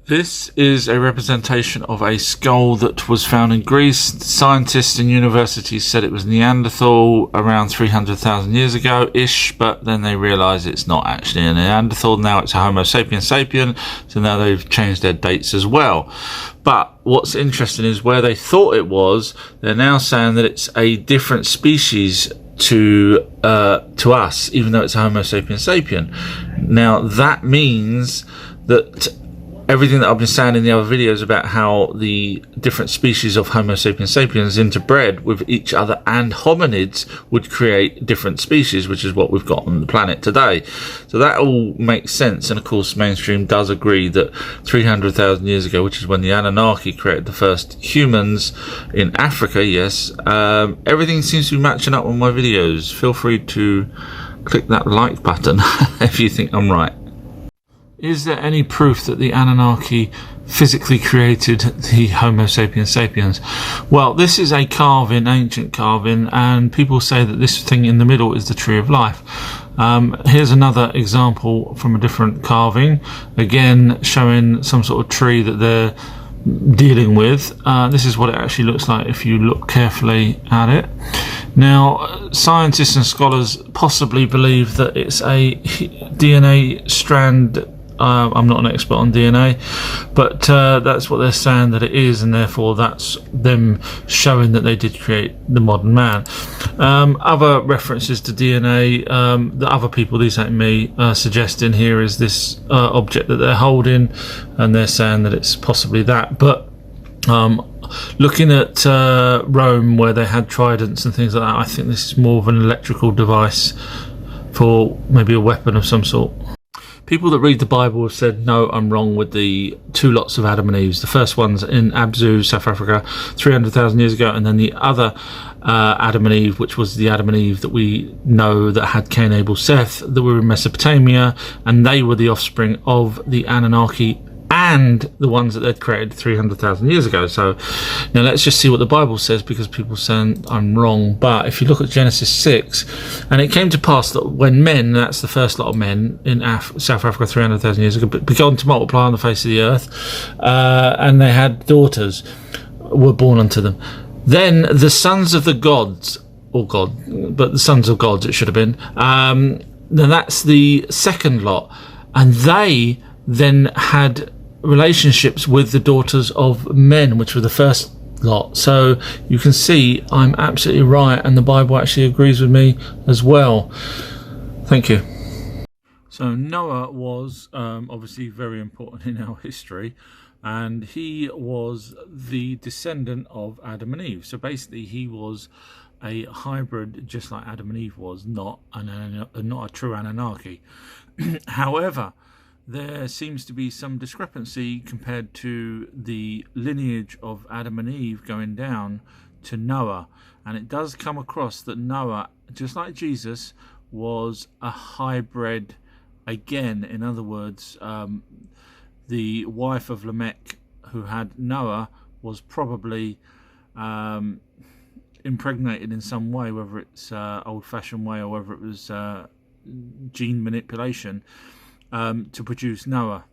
This is a representation of a skull that was found in Greece. Scientists and universities said it was Neanderthal around 300,000 years ago-ish, but then they realised it's not actually a Neanderthal. Now it's a Homo sapiens sapien, so now they've changed their dates as well. But what's interesting is where they thought it was, they're now saying that it's a different species to us, even though it's a Homo sapiens sapien. Now that means that everything that I've been saying in the other videos about how the different species of Homo sapiens sapiens interbred with each other and hominids would create different species, which is what we've got on the planet today. So that all makes sense, and of course mainstream does agree that 300,000 years ago, which is when the Anunnaki created the first humans in Africa, yes, everything seems to be matching up with my videos. Feel free to click that like button if you think I'm right. Is there any proof that the Anunnaki physically created the Homo sapiens sapiens? Well, this is a carving, ancient carving, and people say that this thing in the middle is the tree of life. Here's another example from a different carving, again showing some sort of tree that they're dealing with. This is what it actually looks like if you look carefully at it. Now, scientists and scholars possibly believe that it's a DNA strand. I'm not an expert on DNA, but that's what they're saying that it is, and therefore that's them showing that they did create the modern man. Other references to DNA that other people, these ain't me, suggesting here is this object that they're holding, and they're saying that it's possibly that. But looking at Rome, where they had tridents and things like that, I think this is more of an electrical device for maybe a weapon of some sort. People that read the Bible have said, no, I'm wrong with the two lots of Adam and Eve. The first one's in Abzu, South Africa, 300,000 years ago, and then the other Adam and Eve, which was the Adam and Eve that we know that had Cain, Abel, Seth, that were in Mesopotamia, and they were the offspring of the Anunnaki and the ones that they'd created 300,000 years ago. So now let's just see what the Bible says, because people saying I'm wrong. But if you look at Genesis 6, and it came to pass that when men, that's the first lot of men in South Africa 300,000 years ago, began to multiply on the face of the earth, and they had daughters were born unto them. Then the sons of the gods, or God, but the sons of gods it should have been, then that's the second lot, and they then had relationships with the daughters of men, which were the first lot. So you can see I'm absolutely right, and the Bible actually agrees with me as well. Thank you. So Noah was obviously very important in our history, and he was the descendant of Adam and Eve. So basically he was a hybrid, just like Adam and Eve was, not a true Anunnaki. However, there seems to be some discrepancy compared to the lineage of Adam and Eve going down to Noah, and it does come across that Noah, just like Jesus, was a hybrid again. In other words, the wife of Lamech, who had Noah, was probably impregnated in some way, whether it's old-fashioned way or whether it was gene manipulation, to produce Noah.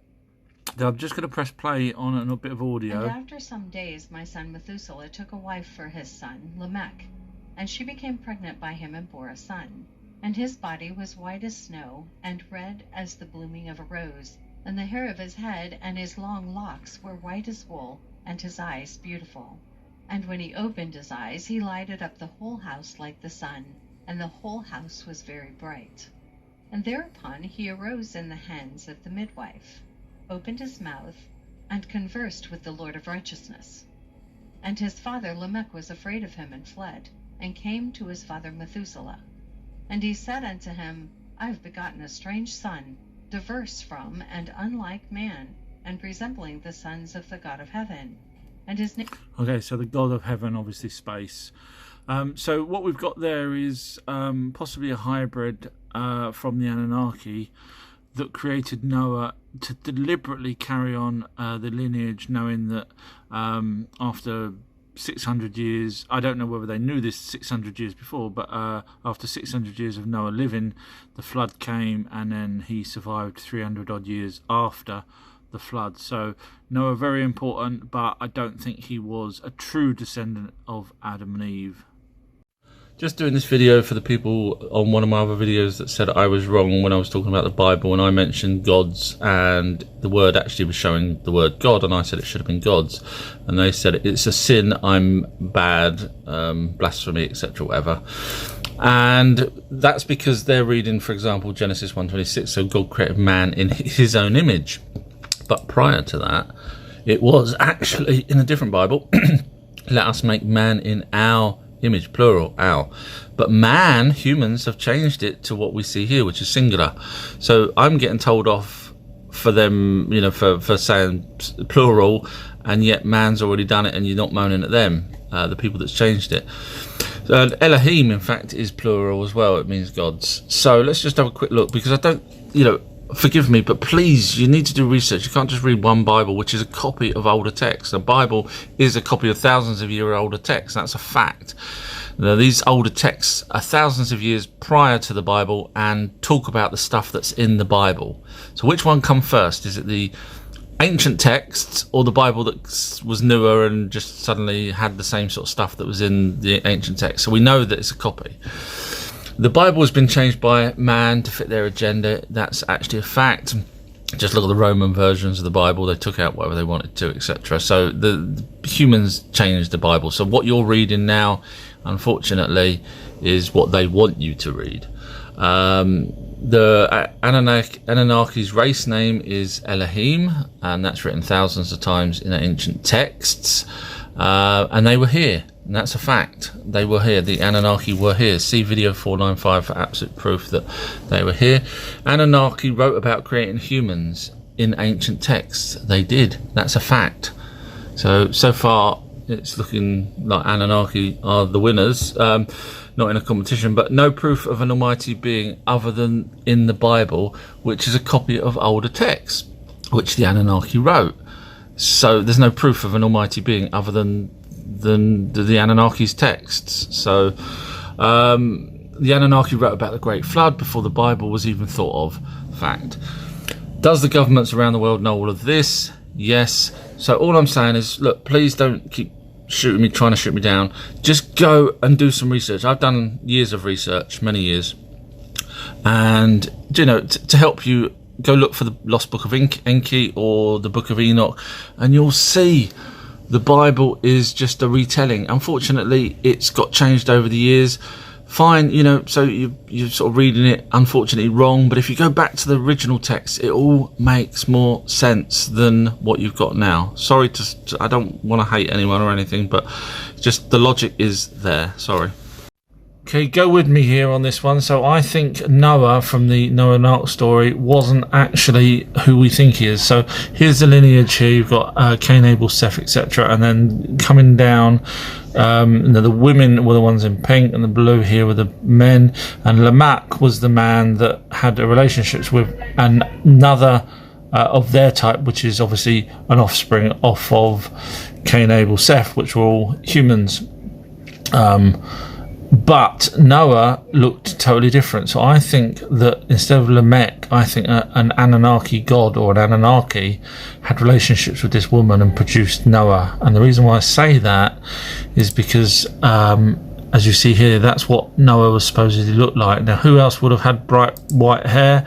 Now I'm just going to press play on a bit of audio. And after some days my son Methuselah took a wife for his son Lamech, and she became pregnant by him and bore a son. And his body was white as snow, and red as the blooming of a rose, and the hair of his head and his long locks were white as wool, and his eyes beautiful. And when he opened his eyes, he lighted up the whole house like the sun, and the whole house was very bright. And thereupon he arose in the hands of the midwife, opened his mouth, and conversed with the Lord of righteousness. And his father Lamech was afraid of him, and fled, and came to his father Methuselah. And he said unto him, I have begotten a strange son, diverse from and unlike man, and resembling the sons of the God of heaven. And his name... Okay, so the God of heaven, obviously space. So what we've got there is possibly a hybrid from the Anunnaki that created Noah to deliberately carry on the lineage, knowing that after 600 years, I don't know whether they knew this 600 years before, but after 600 years of Noah living, the flood came, and then he survived 300 odd years after the flood. So Noah, very important, but I don't think he was a true descendant of Adam and Eve. Just doing this video for the people on one of my other videos that said I was wrong when I was talking about the Bible, and I mentioned gods, and the word actually was showing the word God, and I said it should have been gods, and they said it's a sin, I'm bad, blasphemy, etc., whatever. And that's because they're reading, for example, Genesis 1:26, so God created man in his own image. But prior to that, it was actually in a different Bible, let us make man in our image, plural, our. But man, humans, have changed it to what we see here, which is singular. So I'm getting told off for them, you know, for saying plural, and yet man's already done it and you're not moaning at them, the people that's changed it. Elohim, in fact, is plural as well. It means gods. So let's just have a quick look, because I don't, you know, forgive me, but please, you need to do research. You can't just read one Bible, which is a copy of older texts. A Bible is a copy of thousands of year older texts. That's a fact. Now, these older texts are thousands of years prior to the Bible and talk about the stuff that's in the Bible. So which one come first? Is it the ancient texts or the Bible that was newer and just suddenly had the same sort of stuff that was in the ancient text? So we know that it's a copy. The Bible has been changed by man to fit their agenda. That's actually a fact. Just look at the Roman versions of the Bible. They took out whatever they wanted to, etc. So the humans changed the Bible. So what you're reading now, unfortunately, is what they want you to read. The Anunnaki's race name is Elohim, and that's written thousands of times in ancient texts. And they were here. And that's a fact. They were here. The Anunnaki were here. See video 495 for absolute proof that they were here. Anunnaki wrote about creating humans in ancient texts. They did. That's a fact. So far, it's looking like Anunnaki are the winners. Not in a competition, but no proof of an almighty being other than in the Bible, which is a copy of older texts, which the Anunnaki wrote. So there's no proof of an almighty being other than the Anunnaki's texts. So the Anunnaki wrote about the Great Flood before the Bible was even thought of. Fact. Does the governments around the world know all of this? Yes. So all I'm saying is, look, please don't keep shooting me, trying to shoot me down. Just go and do some research. I've done years of research, many years, and you know, to help you, go look for the Lost Book of ENKI or the Book of Enoch, and you'll see the Bible is just a retelling. Unfortunately, it's got changed over the years. Fine, you know, so you're sort of reading it, unfortunately, wrong. But if you go back to the original text, it all makes more sense than what you've got now. Sorry I don't want to hate anyone or anything, but just the logic is there. Sorry. Okay, go with me here on this one. So I think Noah from the Noah and Ark story wasn't actually who we think he is. So here's the lineage here. You've got Cain, Abel, Seth, etc. And then coming down, the women were the ones in pink, and the blue here were the men. And Lamech was the man that had relationships with another of their type, which is obviously an offspring off of Cain, Abel, Seth, which were all humans. But Noah looked totally different. So I think that instead of Lamech, I think an Anunnaki god or an Anunnaki had relationships with this woman and produced Noah. And the reason why I say that is because, as you see here, that's what Noah was supposedly looked like. Now, who else would have had bright white hair?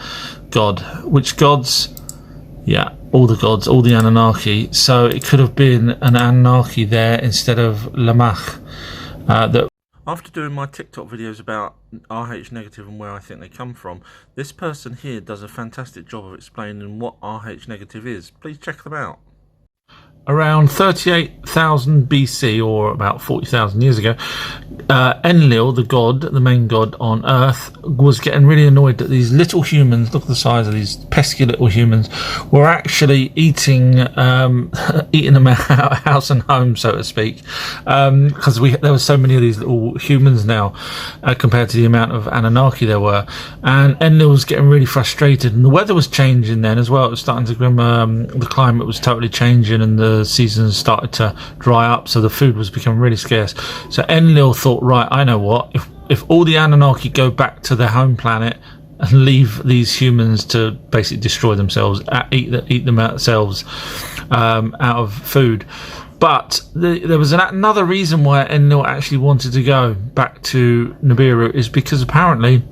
God. Which gods? Yeah, all the gods, all the Anunnaki. So it could have been an Anunnaki there instead of Lamech. After doing my TikTok videos about RH negative and where I think they come from, this person here does a fantastic job of explaining what RH negative is. Please check them out. Around 38,000 BC, or about 40,000 years ago, Enlil, the god, the main god on Earth, was getting really annoyed that these little humans, look at the size of these pesky little humans, were actually eating them out house and home, so to speak, because there were so many of these little humans now compared to the amount of Anunnaki there were. And Enlil was getting really frustrated, and the weather was changing then as well. It was starting to the climate was totally changing, and the seasons started to dry up, so the food was becoming really scarce. So Enlil thought, right, I know what, if all the Anunnaki go back to their home planet, and leave these humans to basically destroy themselves, eat themselves out of food. But there was another reason why Enlil actually wanted to go back to Nibiru, is because apparently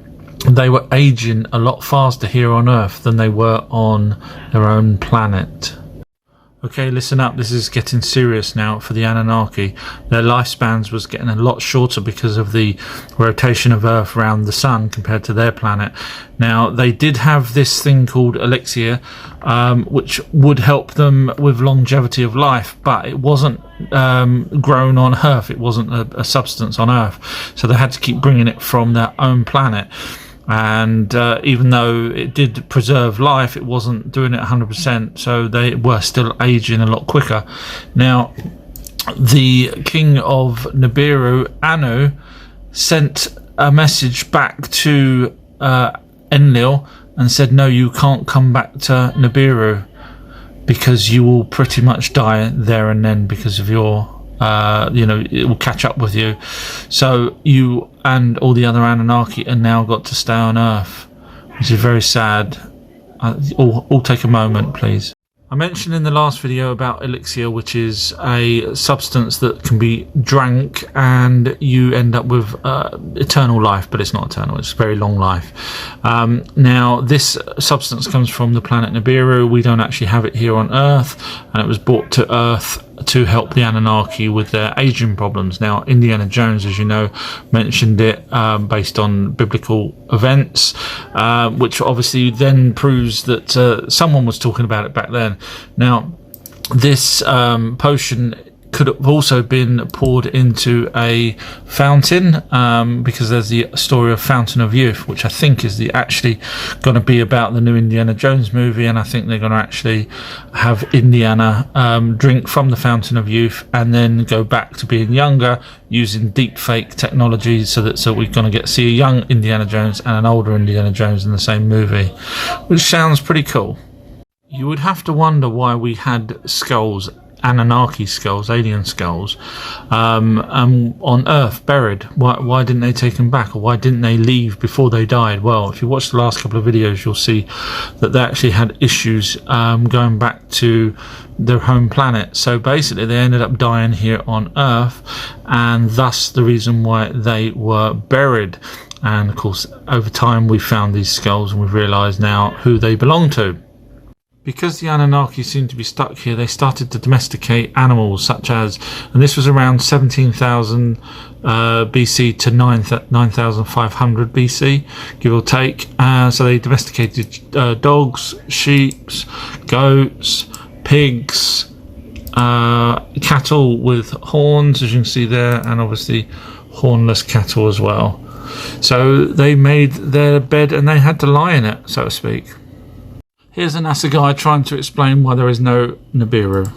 they were aging a lot faster here on Earth than they were on their own planet. Okay, listen up, this is getting serious now for the Anunnaki. Their lifespans was getting a lot shorter because of the rotation of Earth around the sun compared to their planet. Now, they did have this thing called elixir, which would help them with longevity of life, but it wasn't grown on Earth. It wasn't a substance on Earth, so they had to keep bringing it from their own planet. And even though it did preserve life, it wasn't doing it 100%, so they were still aging a lot quicker. Now, the king of Nibiru, Anu, sent a message back to Enlil and said, no, you can't come back to Nibiru because you will pretty much die there and then because of your it will catch up with you. So you and all the other Anunnaki are now got to stay on Earth, which is very sad. All take a moment, please. I mentioned in the last video about elixir, which is a substance that can be drank and you end up with eternal life, but it's not eternal, it's very long life. Now, this substance comes from the planet Nibiru. We don't actually have it here on Earth, and it was brought to Earth to help the Anunnaki with their aging problems. Now, Indiana Jones, as you know, mentioned it based on biblical events, which obviously then proves that someone was talking about it back then. Now, this potion could have also been poured into a fountain, because there's the story of Fountain of Youth, which I think is actually going to be about the new Indiana Jones movie, and I think they're going to actually have Indiana drink from the Fountain of Youth and then go back to being younger using deep fake technology, so we're going to see a young Indiana Jones and an older Indiana Jones in the same movie, which sounds pretty cool. You would have to wonder why we had skulls, Anunnaki skulls, alien skulls, on Earth buried. Why didn't they take them back, or why didn't they leave before they died? Well, if you watch the last couple of videos, you'll see that they actually had issues going back to their home planet. So basically they ended up dying here on Earth, and thus the reason why they were buried. And of course, over time we found these skulls and we've realized now who they belong to. Because the Anunnaki seemed to be stuck here, they started to domesticate animals such as, and this was around 17,000 BC to 9,500 BC, give or take. So they domesticated dogs, sheep, goats, pigs, cattle with horns, as you can see there, and obviously hornless cattle as well. So they made their bed and they had to lie in it, so to speak. Here's a NASA guy trying to explain why there is no Nibiru.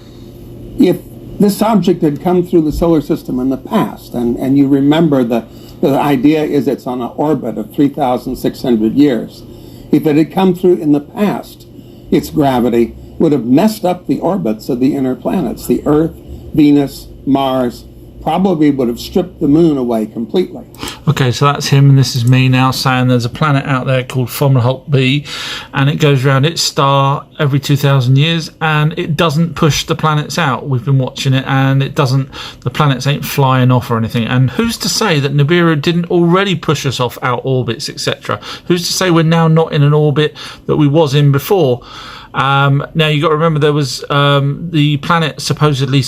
If this object had come through the solar system in the past, and you remember the idea is it's on an orbit of 3,600 years. If it had come through in the past, its gravity would have messed up the orbits of the inner planets. The Earth, Venus, Mars, probably would have stripped the moon away completely. Okay, so that's him, and this is me now saying there's a planet out there called Fomalhaut B, and it goes around its star every 2,000 years, and it doesn't push the planets out. We've been watching it, and the planets ain't flying off or anything. And who's to say that Nibiru didn't already push us off our orbits, etc.? Who's to say we're now not in an orbit that we was in before? Now, you got to remember there was the planet supposedly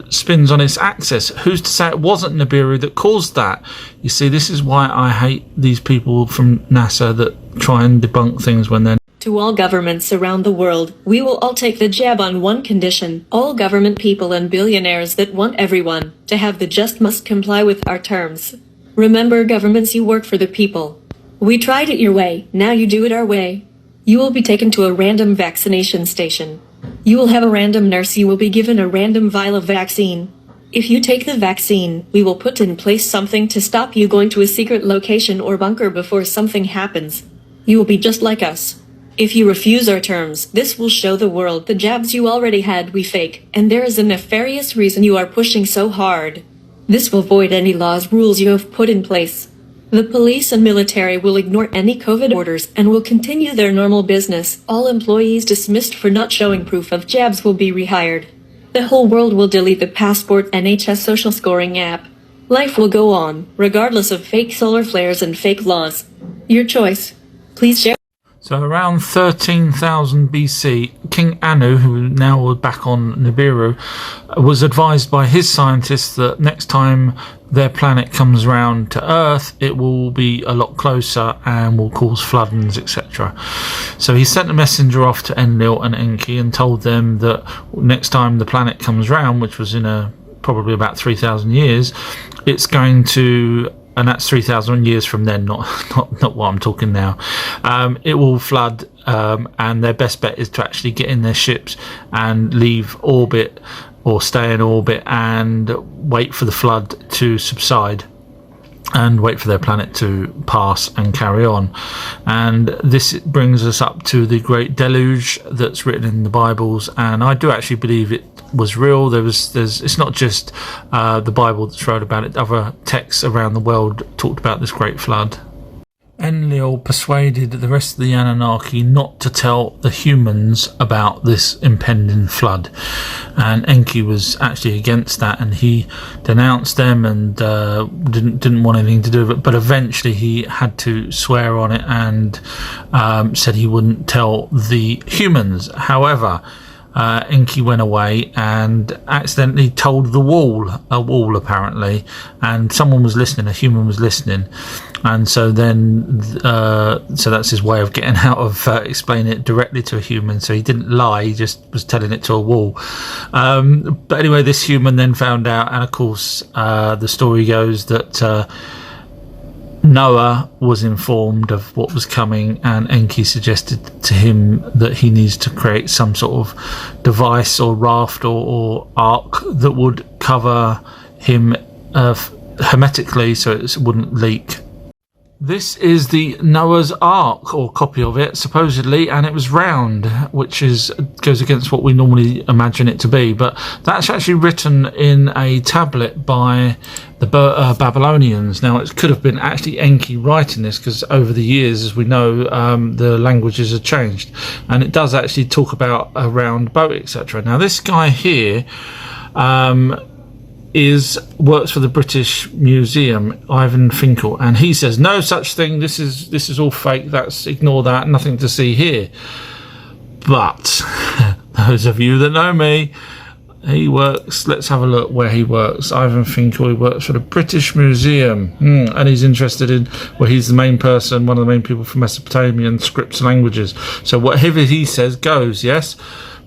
spins on its axis. Who's to say it wasn't Nibiru that caused that? You see, this is why I hate these people from NASA that try and debunk things when they're... To all governments around the world, we will all take the jab on one condition. All government people and billionaires that want everyone to have the just must comply with our terms. Remember, governments, you work for the people. We tried it your way, now you do it our way. You will be taken to a random vaccination station. You will have a random nurse. You will be given a random vial of vaccine. If you take the vaccine, we will put in place something to stop you going to a secret location or bunker before something happens. You will be just like us. If you refuse our terms, this will show the world the jabs you already had we fake, and there is a nefarious reason you are pushing so hard. This will void any laws, rules you have put in place. The police and military will ignore any COVID orders and will continue their normal business. All employees dismissed for not showing proof of jabs will be rehired. The whole world will delete the Passport NHS social scoring app. Life will go on, regardless of fake solar flares and fake laws. Your choice. Please share. So around 13,000 BC, King Anu, who now was back on Nibiru, was advised by his scientists that next time their planet comes round to Earth, it will be a lot closer and will cause floodings, etc. So he sent a messenger off to Enlil and ENKI and told them that next time the planet comes round, which was in probably about 3,000 years, it's going to, and that's 3,000 years from then, not what I'm talking now. It will flood, and their best bet is to actually get in their ships and leave orbit or stay in orbit and wait for the flood to subside and wait for their planet to pass and carry on. And this brings us up to the great deluge that's written in the Bibles, and I do actually believe it was real. It's not just the Bible that's wrote about it. Other texts around the world talked about this great flood. Enlil persuaded the rest of the Anunnaki not to tell the humans about this impending flood, and Enki was actually against that, and he denounced them and didn't want anything to do with it. But eventually he had to swear on it and said he wouldn't tell the humans. However, Enki went away and accidentally told a wall apparently, and someone was listening, a human was listening, and so then so that's his way of getting out of explaining it directly to a human. So he didn't lie, he just was telling it to a wall. But anyway, this human then found out, and of course the story goes that Noah was informed of what was coming, and Enki suggested to him that he needs to create some sort of device or raft or ark that would cover him hermetically so it wouldn't leak. This is the Noah's Ark, or copy of it, supposedly, and it was round, which goes against what we normally imagine it to be. But that's actually written in a tablet by the Babylonians. Now, it could have been actually Enki writing this, because over the years, as we know, the languages have changed. And it does actually talk about a round boat, etc. Now, this guy here works for the British Museum, Ivan Finkel, and he says no such thing, this is all fake, ignore that, nothing to see here. But those of you that know me, he works, let's have a look where he works. Ivan Finkel, he works for the British Museum, and he's interested in, well, he's the main person, one of the main people for Mesopotamian scripts and languages, so whatever he says goes. Yes,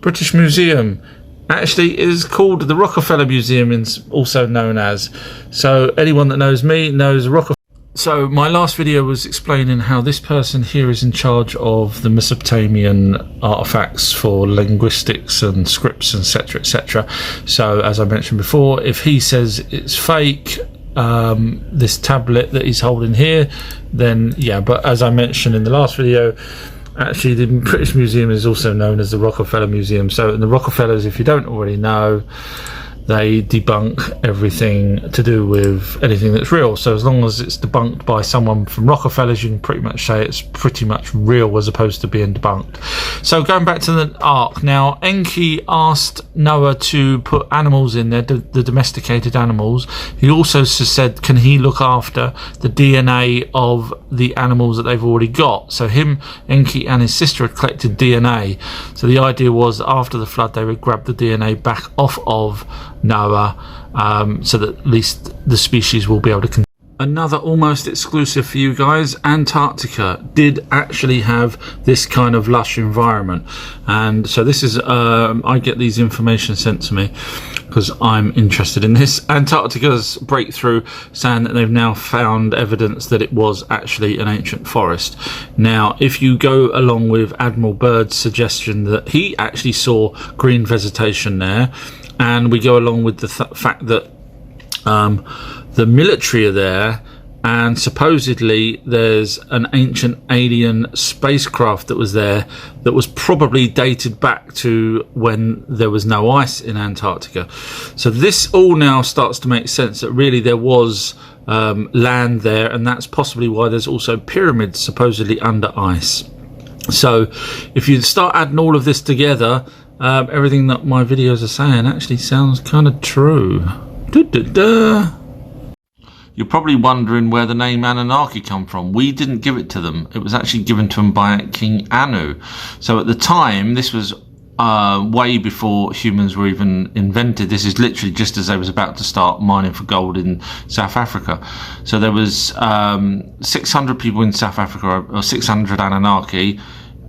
British Museum actually is called the Rockefeller Museum, is also known as. So anyone that knows me knows Rockefeller. So my last video was explaining how this person here is in charge of the Mesopotamian artifacts for linguistics and scripts, etc., etc. So as I mentioned before, if he says it's fake, this tablet that he's holding here, then yeah. But as I mentioned in the last video, actually the British Museum is also known as the Rockefeller Museum. So the Rockefellers, if you don't already know, they debunk everything to do with anything that's real. So as long as it's debunked by someone from Rockefellers, you can pretty much say it's pretty much real as opposed to being debunked. So going back to the Ark, now Enki asked Noah to put animals in there, the domesticated animals. He also said, can he look after the DNA of the animals that they've already got? So him, Enki, and his sister had collected DNA. So the idea was that after the flood they would grab the DNA back off of Noah, so that at least the species will be able to continue. Another almost exclusive for you guys, Antarctica did actually have this kind of lush environment, and so this is I get these information sent to me because I'm interested in this. Antarctica's breakthrough, saying that they've now found evidence that it was actually an ancient forest. Now if you go along with Admiral Byrd's suggestion that he actually saw green vegetation there, and we go along with the fact that the military are there, and supposedly there's an ancient alien spacecraft that was there that was probably dated back to when there was no ice in Antarctica. So this all now starts to make sense, that really there was land there, and that's possibly why there's also pyramids supposedly under ice. So if you start adding all of this together, everything that my videos are saying actually sounds kind of true. You're probably wondering where the name Anunnaki come from. We didn't give it to them. It was actually given to them by King Anu. So at the time, this was way before humans were even invented. This is literally just as they was about to start mining for gold in South Africa. So there was 600 people in South Africa, or 600 Anunnaki,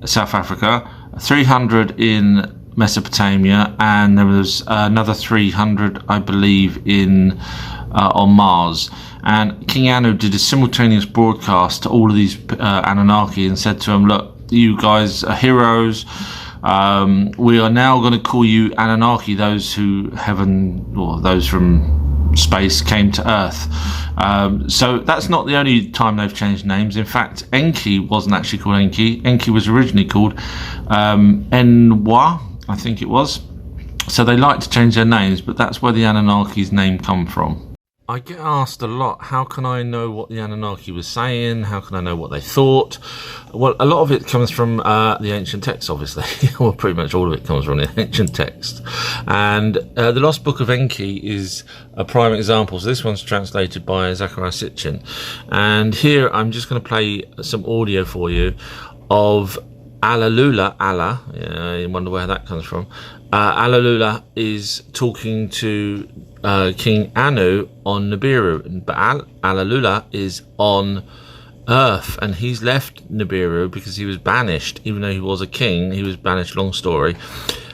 South Africa, 300 in Mesopotamia, and there was another 300, I believe, in on Mars. And King Anu did a simultaneous broadcast to all of these Anunnaki and said to them, look, you guys are heroes. We are now going to call you Anunnaki, those who heaven, or those from space came to Earth. So that's not the only time they've changed names. In fact, ENKI wasn't actually called ENKI. ENKI was originally called Enwa, I think it was. So they like to change their names, but that's where the Anunnaki's name come from. I get asked a lot, how can I know what the Anunnaki was saying? How can I know what they thought? Well, a lot of it comes from the ancient texts, obviously. Well, pretty much all of it comes from the ancient text. And the Lost Book of Enki is a prime example. So this one's translated by Zachariah Sitchin. And here I'm just going to play some audio for you of Alalu, Allah, you wonder where that comes from. Alalu is talking to King Anu on Nibiru, but Alalu is on Earth, and he's left Nibiru because he was banished. Even though he was a king, he was banished, long story,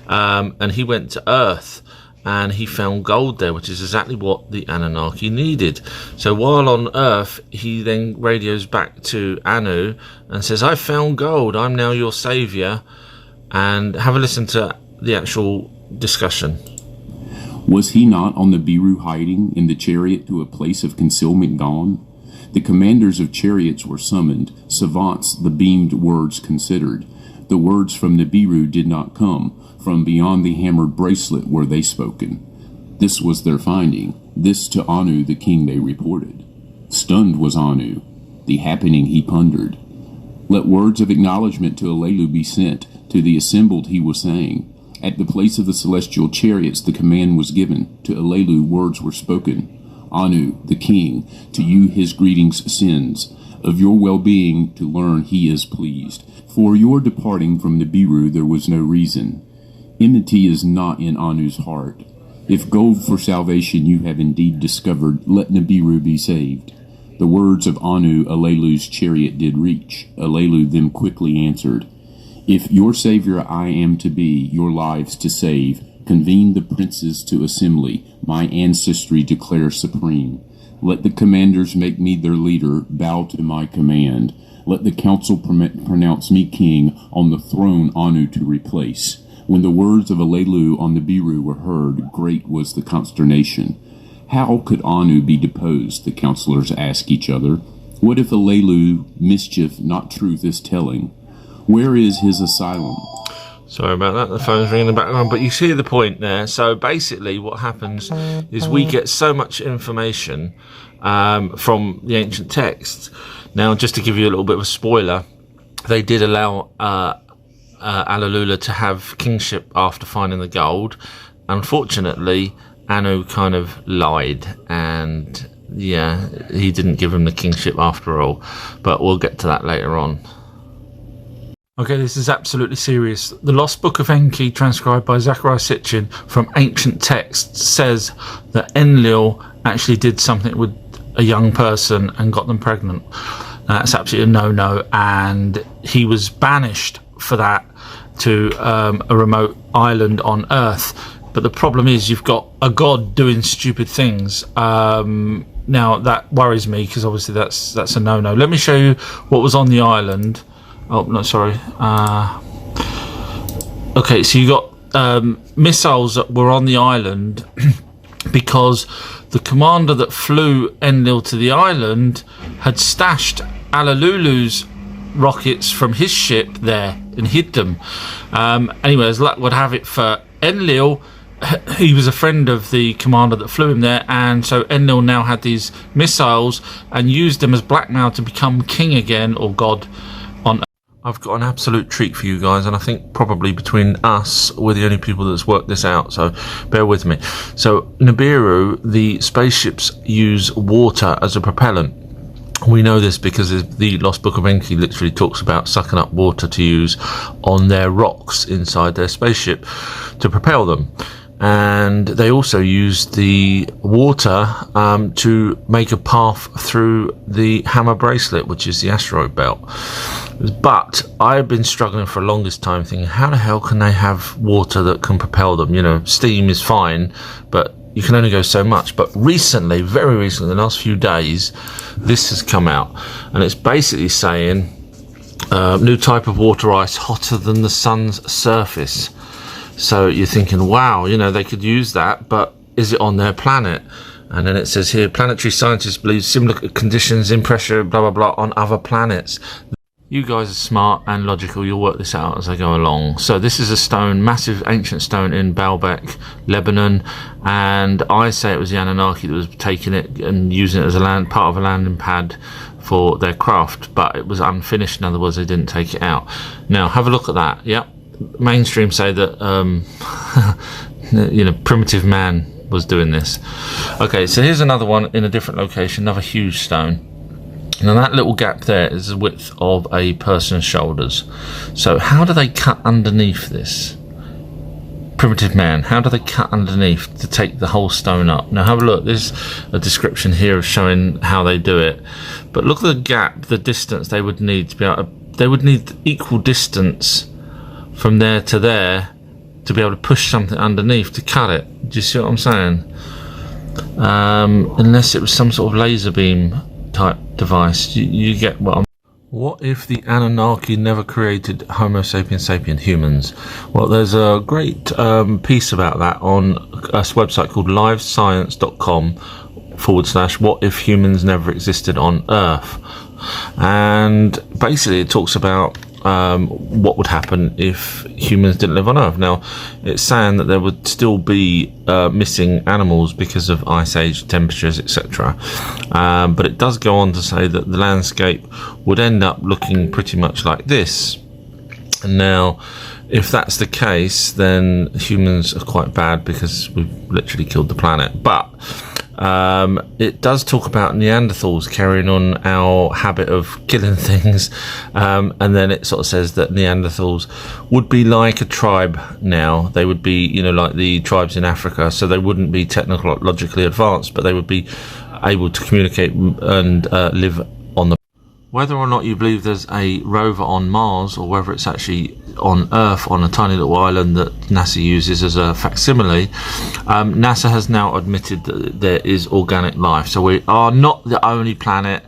and he went to Earth and he found gold there, which is exactly what the Anunnaki needed. So while on Earth, he then radios back to Anu and says, I found gold, I'm now your savior. And have a listen to the actual discussion. Was he not on the Nibiru hiding in the chariot to a place of concealment gone? The commanders of chariots were summoned, savants the beamed words considered. The words from Nibiru did not come, from beyond the hammered bracelet were they spoken. This was their finding, this to Anu the king they reported. Stunned was Anu, the happening he pondered. Let words of acknowledgement to Alalu be sent, to the assembled he was saying. At the place of the celestial chariots the command was given, to Alalu words were spoken. Anu, the king, to you his greetings sends, of your well-being to learn he is pleased. For your departing from Nibiru there was no reason. Enmity is not in Anu's heart. If gold for salvation you have indeed discovered, let Nibiru be saved. The words of Anu Alalu's chariot did reach. Alalu them quickly answered, if your savior I am to be, your lives to save, convene the princes to assembly, my ancestry declare supreme. Let the commanders make me their leader, bow to my command. Let the council pronounce me king, on the throne Anu to replace. When the words of Alalu on the Nibiru were heard, great was the consternation. How could Anu be deposed, the counselors asked each other. What if Alalu mischief, not truth, is telling? Where is his asylum? Sorry about that, the phone's ringing in the background, but you see the point there. So basically what happens is we get so much information from the ancient texts. Now, just to give you a little bit of a spoiler, they did allow Alalu to have kingship after finding the gold. Unfortunately, Anu kind of lied, and yeah, he didn't give him the kingship after all, but we'll get to that later on. Okay, this is absolutely serious. The Lost Book of Enki, transcribed by Zachariah Sitchin from ancient texts, says that Enlil actually did something with a young person and got them pregnant. That's absolutely a no-no, and he was banished for that to a remote island on Earth. But the problem is you've got a god doing stupid things. Now that worries me, because obviously that's a no-no. Let me show you what was on the island. Oh, no, sorry. Okay, so you got missiles that were on the island because the commander that flew Enlil to the island had stashed Alalulu's rockets from his ship there and hid them. Anyway, as luck would have it for Enlil, he was a friend of the commander that flew him there, and so Enlil now had these missiles and used them as blackmail to become king again, or god, on Earth. I've got an absolute treat for you guys, and I think probably between us, we're the only people that's worked this out, so bear with me. So Nibiru, the spaceships use water as a propellant. We know this because the Lost Book of Enki literally talks about sucking up water to use on their rocks inside their spaceship to propel them. And they also use the water to make a path through the Hammer Bracelet, which is the asteroid belt. But I've been struggling for the longest time thinking, how the hell can they have water that can propel them? You know, steam is fine, but you can only go so much. But recently, very recently, the last few days, this has come out, and it's basically saying new type of water ice hotter than the sun's surface. So you're thinking, wow, you know, they could use that, but is it on their planet? And then it says here, planetary scientists believe similar conditions in pressure, blah, blah, blah, on other planets. You guys are smart and logical. You'll work this out as I go along. So this is a stone, massive ancient stone in Baalbek, Lebanon. And I say it was the Anunnaki that was taking it and using it as a part of a landing pad for their craft. But it was unfinished. In other words, they didn't take it out. Now, have a look at that. Yep. Mainstream say that, you know, primitive man was doing this. Okay, so here's another one in a different location, another huge stone. Now that little gap there is the width of a person's shoulders. So how do they cut underneath this? Primitive man, how do they cut underneath to take the whole stone up? Now have a look, there's a description here of showing how they do it. But look at the gap, the distance they would need to be able to, they would need equal distance from there to there to be able to push something underneath to cut it. Do you see what I'm saying? Unless it was some sort of laser beam type device. You get what I'm... What if the Anunnaki never created Homo sapiens sapien humans? Well, there's a great piece about that on a website called livescience.com/what if humans never existed on Earth. And basically it talks about what would happen if humans didn't live on Earth. Now, it's saying that there would still be missing animals because of ice age, temperatures, etc. But it does go on to say that the landscape would end up looking pretty much like this. And now, if that's the case, then humans are quite bad because we've literally killed the planet. But it does talk about Neanderthals carrying on our habit of killing things, and then it sort of says that Neanderthals would be like a tribe now. They would be, you know, like the tribes in Africa, so they wouldn't be technologically advanced, but they would be able to communicate and live on the... Whether or not you believe there's a rover on Mars, or whether it's actually on Earth on a tiny little island that NASA uses as a facsimile, NASA has now admitted that there is organic life. So we are not the only planet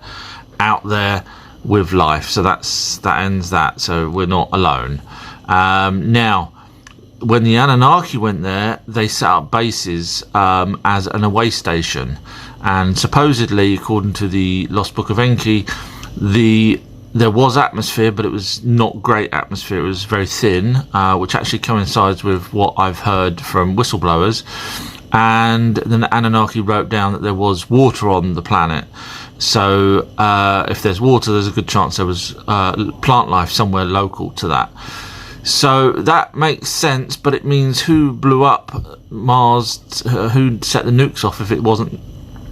out there with life. So that ends that. So we're not alone. Now, when the Anunnaki went there, they set up bases as an away station. And supposedly, according to the Lost Book of Enki, there was atmosphere, but it was not great atmosphere. It was very thin, which actually coincides with what I've heard from whistleblowers. And then the Anunnaki wrote down that there was water on the planet. So if there's water, there's a good chance there was plant life somewhere local to that. So that makes sense, but it means who blew up Mars, who set the nukes off if it wasn't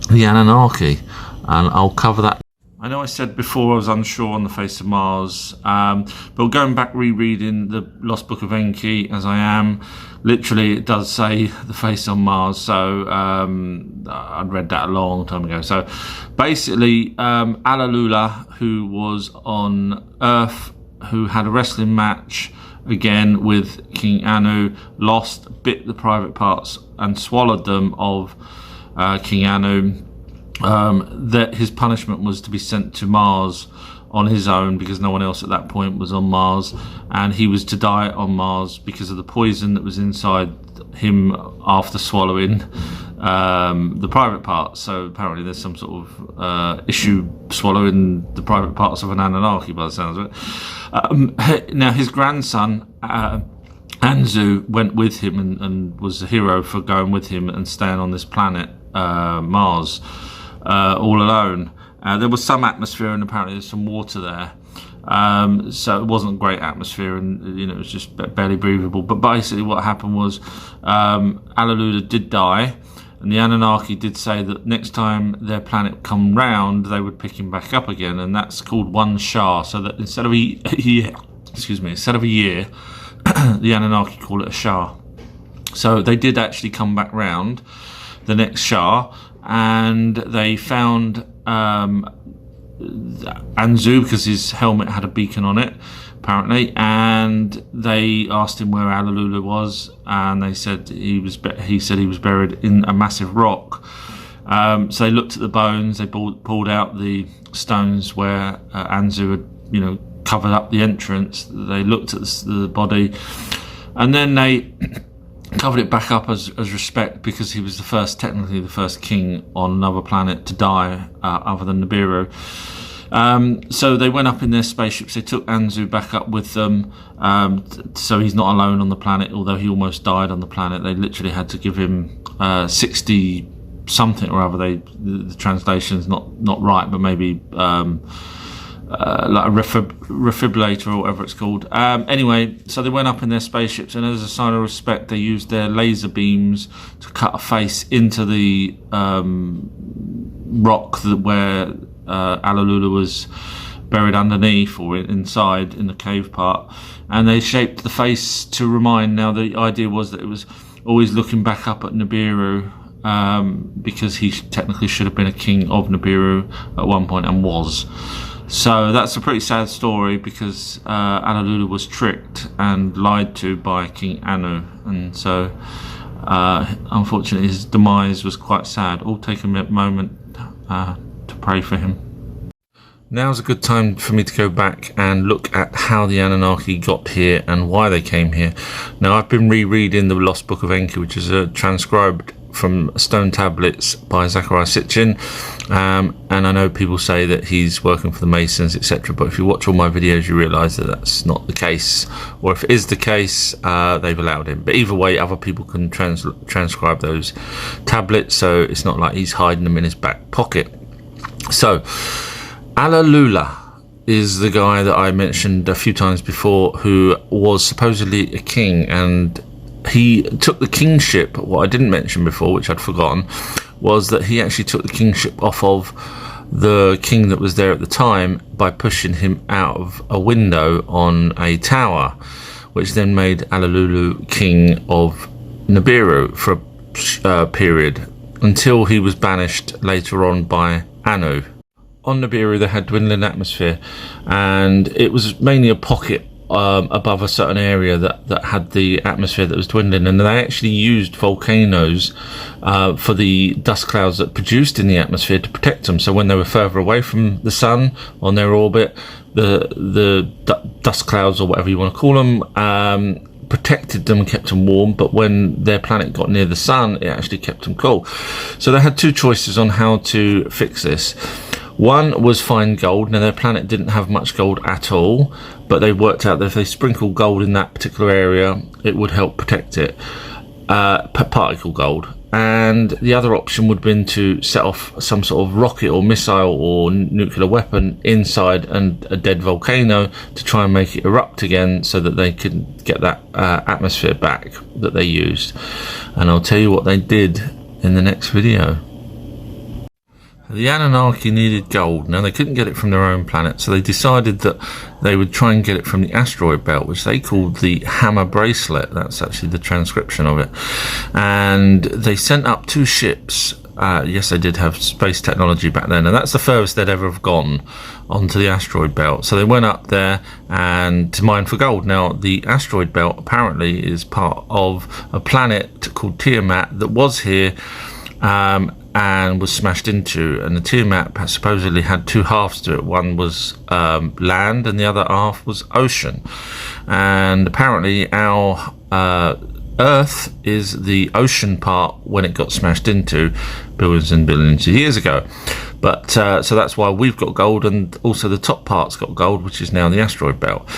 the Anunnaki? And I'll cover that. I know I said before I was unsure on the face of Mars, but going back rereading the Lost Book of Enki, as I am, literally it does say the face on Mars, so I'd read that a long time ago. So basically, Alalu, who was on Earth, who had a wrestling match again with King Anu, lost, bit the private parts and swallowed them of King Anu. That his punishment was to be sent to Mars on his own because no one else at that point was on Mars, and he was to die on Mars because of the poison that was inside him after swallowing the private parts. So apparently there's some sort of issue swallowing the private parts of an Anunnaki, by the sounds of it. Now his grandson Anzu went with him and was a hero for going with him and staying on this planet Mars all alone. There was some atmosphere, and apparently there's some water there. So it wasn't a great atmosphere, and it was just barely breathable. But basically what happened was Alalu did die, and the Anunnaki did say that next time their planet come round, they would pick him back up again, and that's called one Shah. So that instead of a year, the Anunnaki call it a Shah. So they did actually come back round the next Shah, and they found Anzu, because his helmet had a beacon on it apparently, and they asked him where Alalu was, and they said he said he was buried in a massive rock. So they looked at the bones, they pulled out the stones where Anzu had covered up the entrance. They looked at the body, and then they covered it back up as respect, because he was technically the first king on another planet to die other than Nibiru. So they went up in their spaceships. They took Anzu back up with them, so he's not alone on the planet, although he almost died on the planet. They literally had to give him 60 something or other. The translation's not right, but maybe like a refibrillator or whatever it's called. Anyway, so they went up in their spaceships, and as a sign of respect, they used their laser beams to cut a face into the rock where Alalu was buried underneath, or inside in the cave part, and they shaped the face to remind. Now the idea was that it was always looking back up at Nibiru, because he technically should have been a king of Nibiru at one point, and was. So that's a pretty sad story, because Alalu was tricked and lied to by King Anu, and so unfortunately his demise was quite sad. All take a moment to pray for him. Now's a good time for me to go back and look at how the Anunnaki got here and why they came here. Now, I've been rereading the Lost Book of ENKI, which is transcribed from stone tablets by Zecharia Sitchin, and I know people say that he's working for the Masons, etc., but if you watch all my videos you realise that that's not the case, or if it is the case, they've allowed him. But either way, other people can transcribe those tablets, so it's not like he's hiding them in his back pocket. So Alalu is the guy that I mentioned a few times before, who was supposedly a king, and he took the kingship. What I didn't mention before, which I'd forgotten, was that he actually took the kingship off of the king that was there at the time by pushing him out of a window on a tower, which then made Alalu king of Nibiru for a period, until he was banished later on by Anu. On Nibiru they had dwindling atmosphere, and it was mainly a pocket above a certain area that had the atmosphere that was dwindling, and they actually used volcanoes for the dust clouds that produced in the atmosphere to protect them. So when they were further away from the sun on their orbit, the dust clouds, or whatever you want to call them, protected them and kept them warm, but when their planet got near the sun, it actually kept them cool. So they had two choices on how to fix this. One was find gold. Now their planet didn't have much gold at all, but they worked out that if they sprinkled gold in that particular area, it would help protect it, particle gold. And the other option would have been to set off some sort of rocket or missile or nuclear weapon inside a dead volcano to try and make it erupt again, so that they could get that atmosphere back that they used. And I'll tell you what they did in the next video. The Anunnaki needed gold. Now they couldn't get it from their own planet, so they decided that they would try and get it from the asteroid belt, which they called the Hammer Bracelet. That's actually the transcription of it. And they sent up two ships. Yes, they did have space technology back then, and that's the furthest they'd ever have gone onto the asteroid belt. So they went up there and to mine for gold. Now the asteroid belt apparently is part of a planet called Tiamat that was here and was smashed into, and the Tiamat supposedly had two halves to it. One was land and the other half was ocean, and apparently our Earth is the ocean part when it got smashed into billions and billions of years ago. But so that's why we've got gold, and also the top part's got gold, which is now the asteroid belt.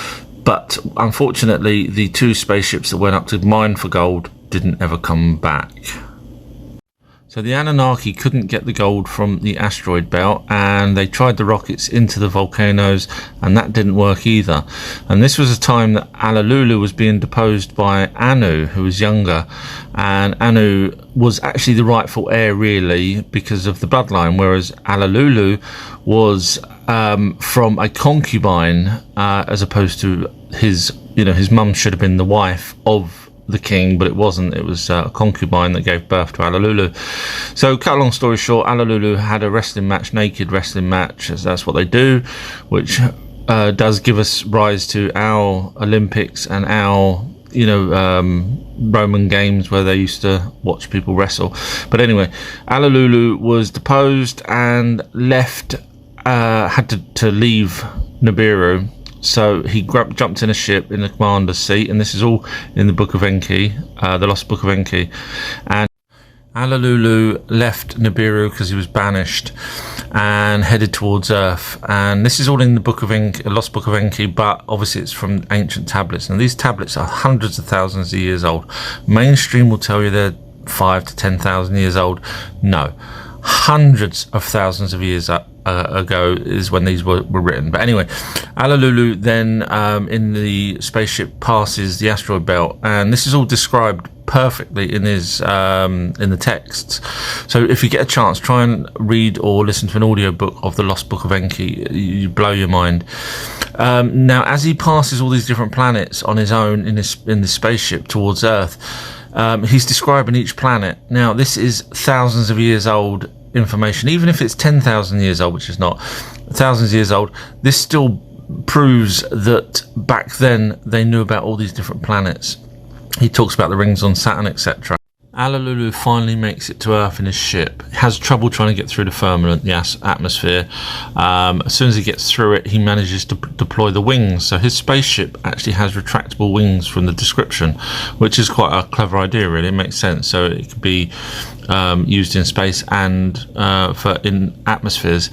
But unfortunately, the 2 spaceships that went up to mine for gold didn't ever come back. So the Anunnaki couldn't get the gold from the asteroid belt, and they tried the rockets into the volcanoes, and that didn't work either. And this was a time that Alalu was being deposed by Anu, who was younger, and Anu was actually the rightful heir, really, because of the bloodline, whereas Alalu was from a concubine, as opposed to his mum should have been the wife of the king, but it wasn't. It was a concubine that gave birth to Alalu. So cut a long story short, Alalu had a wrestling match, naked wrestling match, as that's what they do, which does give us rise to our Olympics and our Roman games where they used to watch people wrestle. But anyway, Alalu was deposed and left, had to leave Nibiru. So he jumped in a ship in the commander's seat, and this is all in the Book of Enki, the Lost Book of Enki. And Alalu left Nibiru because he was banished and headed towards Earth. And this is all in the Book of Enki, Lost Book of Enki, but obviously it's from ancient tablets. And these tablets are hundreds of thousands of years old. Mainstream will tell you they're 5,000 to 10,000 years old. No, hundreds of thousands of years ago is when these were written. But anyway, Alalu then in the spaceship passes the asteroid belt, and this is all described perfectly in his in the texts. So if you get a chance, try and read or listen to an audiobook of the Lost Book of Enki. You blow your mind. Now, as he passes all these different planets on his own in this spaceship towards Earth, he's describing each planet. Now, this is thousands of years old information. Even if it's 10,000 years old, which is not, thousands of years old, this still proves that back then they knew about all these different planets. He talks about the rings on Saturn, etc. Alalu finally makes it to Earth in his ship. He has trouble trying to get through the firmament, the atmosphere. As soon as he gets through it, he manages to deploy the wings. So his spaceship actually has retractable wings from the description, which is quite a clever idea, really. It makes sense. So it could be used in space and in atmospheres.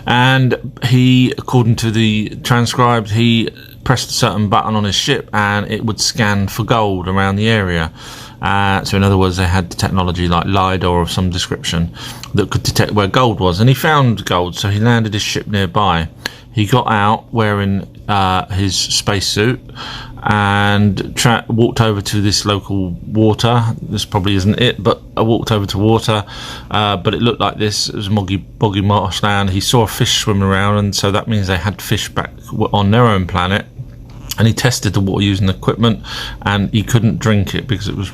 And he, according to the transcribed, he pressed a certain button on his ship and it would scan for gold around the area. So in other words, they had technology like LiDAR of some description that could detect where gold was, and he found gold. So he landed his ship nearby. He got out wearing his spacesuit and walked over to this local water. This probably isn't it, but I walked over to water, but it looked like this. It was boggy marshland. He saw a fish swimming around, and so that means they had fish back on their own planet. And he tested the water using equipment, and he couldn't drink it because it was...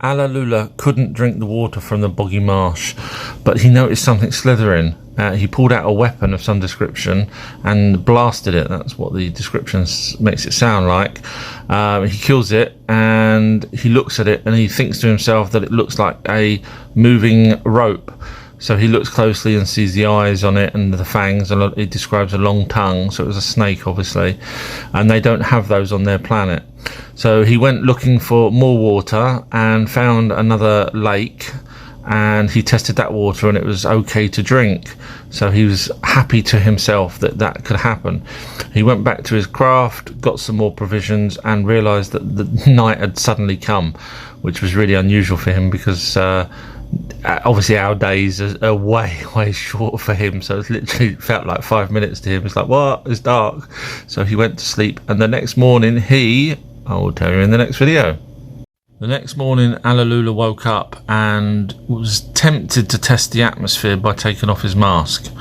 Alalu couldn't drink the water from the boggy marsh, but he noticed something slithering. He pulled out a weapon of some description and blasted it. That's what the description makes it sound like. He kills it and he looks at it and he thinks to himself that it looks like a moving rope. So he looks closely and sees the eyes on it and the fangs, and it describes a long tongue, so it was a snake obviously, and they don't have those on their planet. So he went looking for more water and found another lake, and he tested that water and it was okay to drink. So he was happy to himself that that could happen. He went back to his craft, got some more provisions, and realised that the night had suddenly come, which was really unusual for him because obviously our days are way short for him, so it literally felt like 5 minutes to him. It's like, what? It's dark. So he went to sleep, and the next morning I will tell you in the next video. The next morning Alalu woke up and was tempted to test the atmosphere by taking off his mask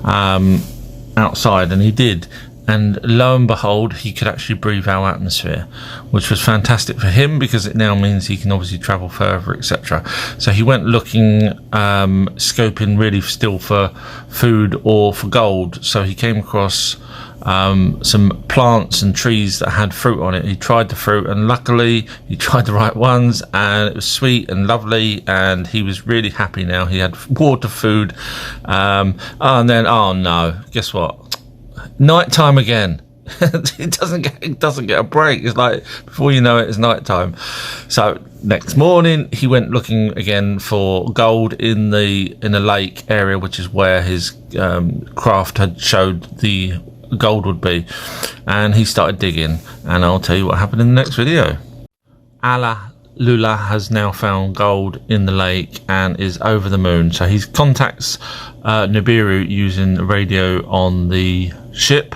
outside, and he did. And lo and behold, he could actually breathe our atmosphere, which was fantastic for him because it now means he can obviously travel further, etc. So he went looking, scoping really still for food or for gold. So he came across some plants and trees that had fruit on it. He tried the fruit, and luckily he tried the right ones, and it was sweet and lovely, and he was really happy now. He had water, food, and then, oh no, guess what? Night time again. It doesn't get a break. It's like before you know it, it's night time. So next morning, he went looking again for gold in the lake area, which is where his craft had showed the gold would be, and he started digging, and I'll tell you what happened in the next video. Alalu has now found gold in the lake and is over the moon, so he contacts Nibiru using the radio on the ship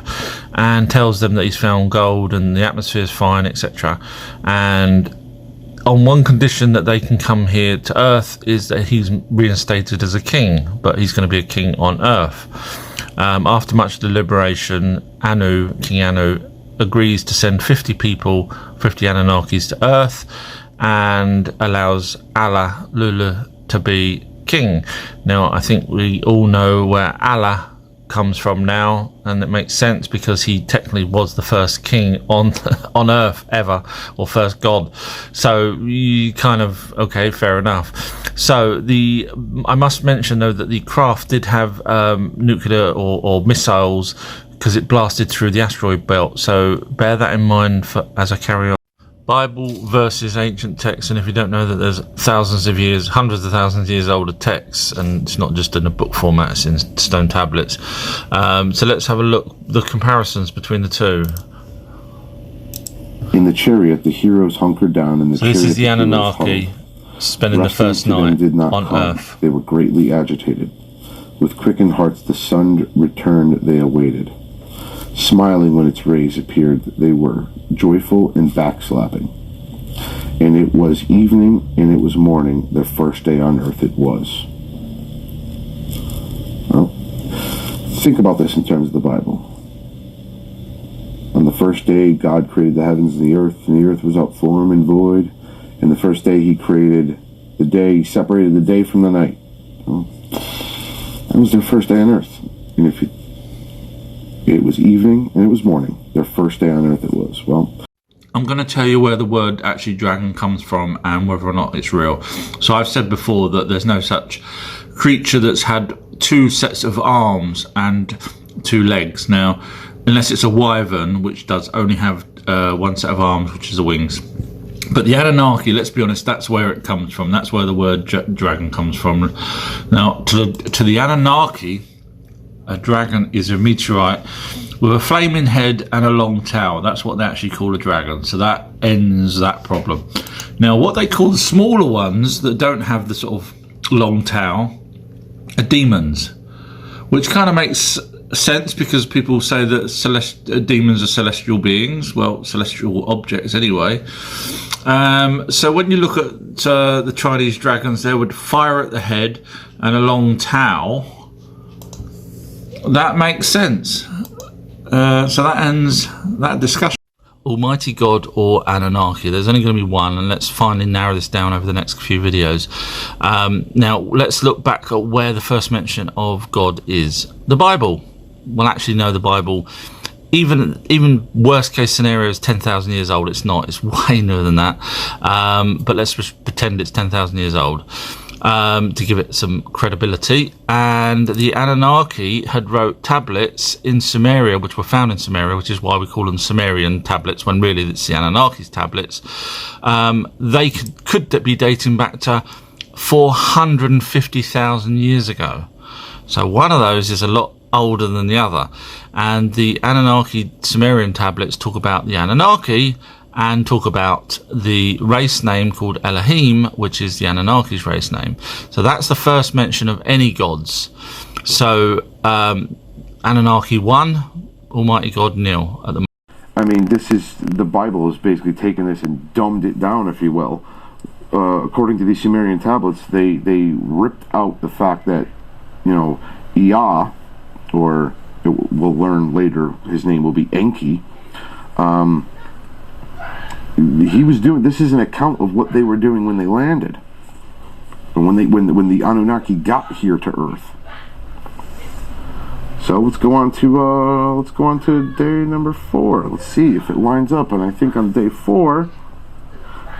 and tells them that he's found gold and the atmosphere is fine, etc., and on one condition that they can come here to Earth is that he's reinstated as a king, but he's going to be a king on Earth. After much deliberation, King Anu agrees to send 50 people, 50 Anunnakis to Earth, and allows Alalu to be king. Now, I think we all know where Allah comes from now, and it makes sense because he technically was the first king on Earth ever, or first god. So you kind of, okay, fair enough. So I must mention though that the craft did have nuclear or missiles, because it blasted through the asteroid belt. So bear that in mind as I carry on. Bible versus ancient texts, and if you don't know that there's thousands of years, hundreds of thousands of years older texts, and it's not just in a book format, it's in stone tablets. So let's have a look, the comparisons between the two. In the chariot, the heroes hunkered down in the chariot. This is the Anunnaki spending the first night on Earth. They were greatly agitated. With quickened hearts, the sun returned, they awaited. Smiling when its rays appeared, they were joyful and backslapping. And it was evening, and it was morning, their first day on earth it was. Well, think about this in terms of the Bible. On the first day, God created the heavens and the earth was out form and void. And the first day he created the day, he separated the day from the night. Well, that was their first day on earth. And it was evening and it was morning. Their first day on earth it was. Well, I'm going to tell you where the word actually dragon comes from and whether or not it's real. So I've said before that there's no such creature that's had two sets of arms and two legs. Now, unless it's a wyvern, which does only have one set of arms, which is the wings. But the Anunnaki, let's be honest, that's where it comes from. That's where the word dragon comes from. Now, to the Anunnaki, a dragon is a meteorite with a flaming head and a long tail. That's what they actually call a dragon. So that ends that problem. Now, what they call the smaller ones that don't have the sort of long tail are demons, which kind of makes sense because people say that demons are celestial beings. Well, celestial objects anyway. So when you look at the Chinese dragons, they would fire at the head and a long tail. That makes sense. So that ends that discussion. Almighty God or Anunnaki. There's only going to be one, and let's finally narrow this down over the next few videos. Now, let's look back at where the first mention of God is. The Bible. Well, actually, no, the Bible, even worst case scenario is 10,000 years old. It's not. It's way newer than that. But let's just pretend it's 10,000 years old. To give it some credibility. And the Anunnaki had wrote tablets in Sumeria, which were found in Sumeria, which is why we call them Sumerian tablets, when really it's the Anunnaki's tablets. They could be dating back to 450,000 years ago. So one of those is a lot older than the other. And the Anunnaki Sumerian tablets talk about the Anunnaki and talk about the race name called Elohim, which is the Anunnaki's race name. So that's the first mention of any gods. So Anunnaki 1, Almighty God 0 at the moment. I mean, the Bible is basically taking this and dumbed it down, if you will. According to these Sumerian tablets, they ripped out the fact that, Ea, or we'll learn later his name will be Enki. He was doing, this is an account of what they were doing when they landed, and when the Anunnaki got here to Earth. So let's go on to day number 4. Let's see if it lines up. And I think on day 4,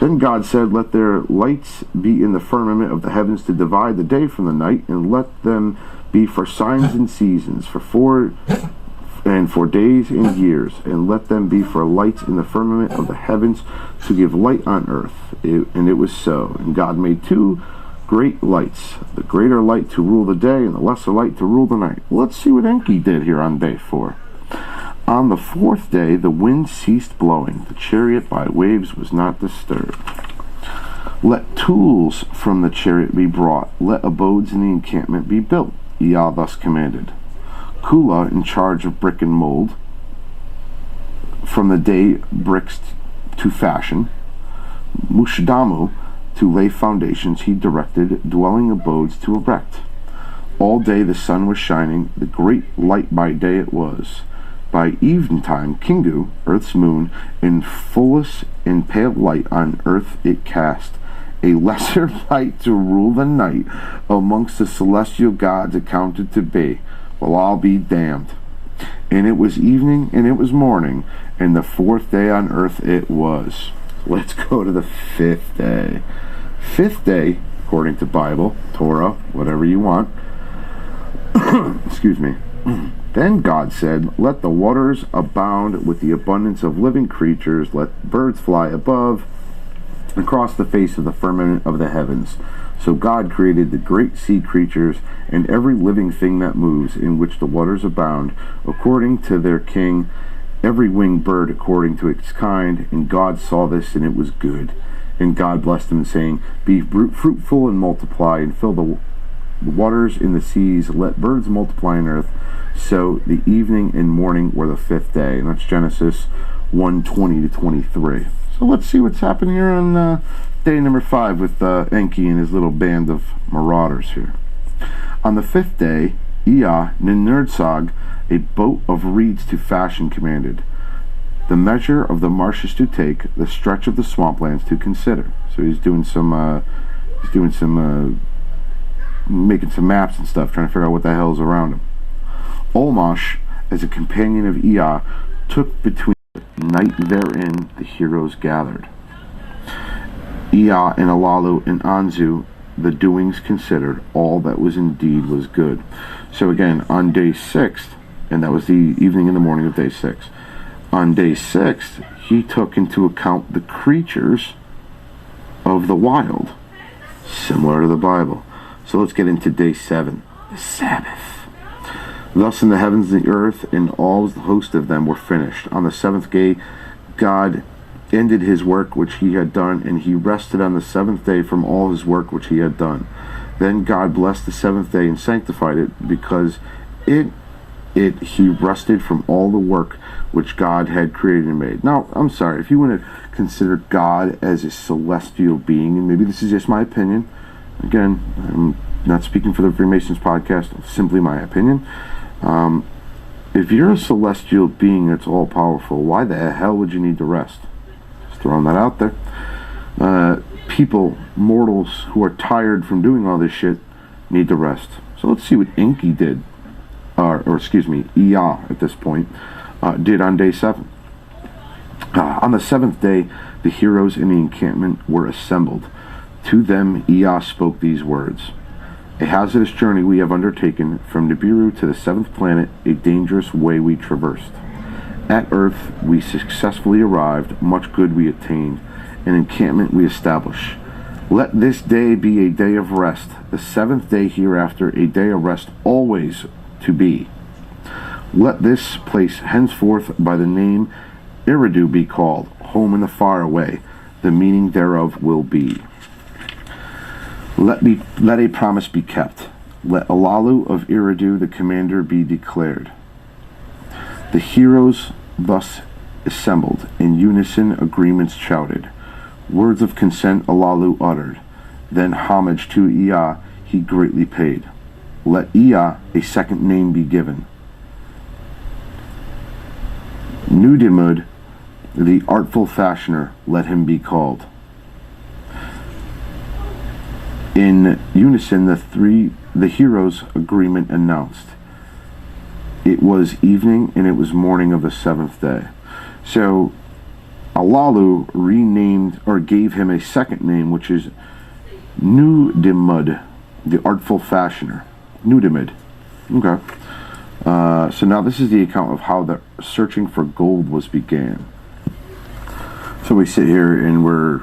then God said, "Let there lights be in the firmament of the heavens to divide the day from the night, and let them be for signs and seasons, for and for days and years, and let them be for lights in the firmament of the heavens to give light on earth. And it was so. And God made two great lights, the greater light to rule the day and the lesser light to rule the night. Let's see what Enki did here on day 4. On the 4th day, the wind ceased blowing. The chariot by waves was not disturbed. Let tools from the chariot be brought. Let abodes in the encampment be built. Ea thus commanded. Kula, in charge of brick and mold, from the day bricks to fashion. Mushdamu, to lay foundations, he directed dwelling abodes to erect. All day the sun was shining, the great light by day it was. By eventime, Kingu, earth's moon, in fullest and pale light on earth it cast, a lesser light to rule the night amongst the celestial gods accounted to be. Well, I'll be damned. And it was evening and it was morning, and the 4th day on earth it was. Let's go to the 5th day. 5th day, according to Bible, Torah, whatever you want. Excuse me. Then God said, let the waters abound with the abundance of living creatures. Let birds fly above across the face of the firmament of the heavens. So God created the great sea creatures and every living thing that moves, in which the waters abound, according to their king, every winged bird according to its kind. And God saw this, and it was good. And God blessed them, saying, be fruitful and multiply, and fill the waters in the seas. Let birds multiply on earth. So the evening and morning were the 5th day. And that's Genesis 1:20 to 23. So let's see what's happening here on day number 5 with Enki and his little band of marauders here. On the 5th day, Ea Ninurdsag, a boat of reeds to fashion, commanded. The measure of the marshes to take, the stretch of the swamplands to consider. So he's doing some making some maps and stuff, trying to figure out what the hell is around him. Olmosh, as a companion of Ea, took between night therein the heroes gathered. Ea and Alalu and Anzu, the doings considered, all that was indeed was good. So again, on day 6th, and that was the evening and the morning of day 6, on day 6th, he took into account the creatures of the wild, similar to the Bible. So let's get into day 7, the Sabbath. Thus in the heavens and the earth and all the host of them were finished. On the 7th day, God ended his work which he had done, and he rested on the 7th day from all his work which he had done. Then God blessed the 7th day and sanctified it, because he rested from all the work which God had created and made. Now, I'm sorry, if you want to consider God as a celestial being, and maybe this is just my opinion, again, I'm not speaking for the Freemasons podcast, it's simply my opinion. If you're a celestial being that's all-powerful, why the hell would you need to rest? Just throwing that out there. People, mortals who are tired from doing all this shit, need to rest. So let's see what Enki did, Ea at this point, did on day 7. On the 7th day, the heroes in the encampment were assembled. To them Ea spoke these words. A hazardous journey we have undertaken, from Nibiru to the 7th planet, a dangerous way we traversed. At Earth we successfully arrived, much good we attained, an encampment we established. Let this day be a day of rest, the 7th day hereafter a day of rest always to be. Let this place henceforth by the name Eridu be called, home in the far away, the meaning thereof will be. Let a promise be kept. Let Alalu of Eridu the commander be declared. The heroes thus assembled, in unison agreements shouted. Words of consent Alalu uttered. Then homage to Ea he greatly paid. Let Ea a second name be given. Nudimud, the artful fashioner, let him be called. In unison, the heroes' agreement announced. It was evening and it was morning of the 7th day. So Alalu renamed or gave him a second name, which is Nudimud, the artful fashioner. Nudimud. Okay. So now this is the account of how the searching for gold was began. So we sit here and we're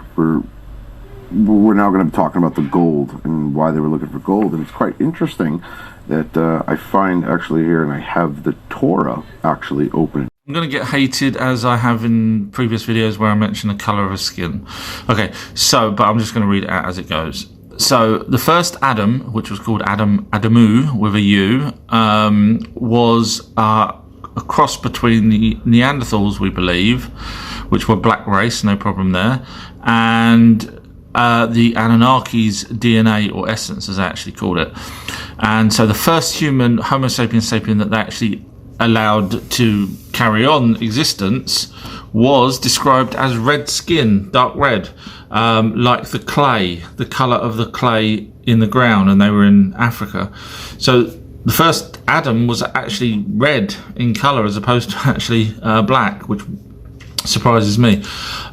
now going to be talking about the gold and why they were looking for gold. And it's quite interesting that I find actually here, and I have the Torah actually open. I'm going to get hated as I have in previous videos where I mention the colour of his skin. Okay, so, but I'm just going to read it out as it goes. So the first Adam, which was called Adamu with a U, was a cross between the Neanderthals, we believe, which were black race, no problem there, and the Anunnaki's DNA or essence, as I actually called it. And so the first human, Homo sapiens sapien, that they actually allowed to carry on existence was described as red skin, dark red, like the clay, the colour of the clay in the ground, and they were in Africa. So the first Adam was actually red in colour as opposed to actually black, which surprises me.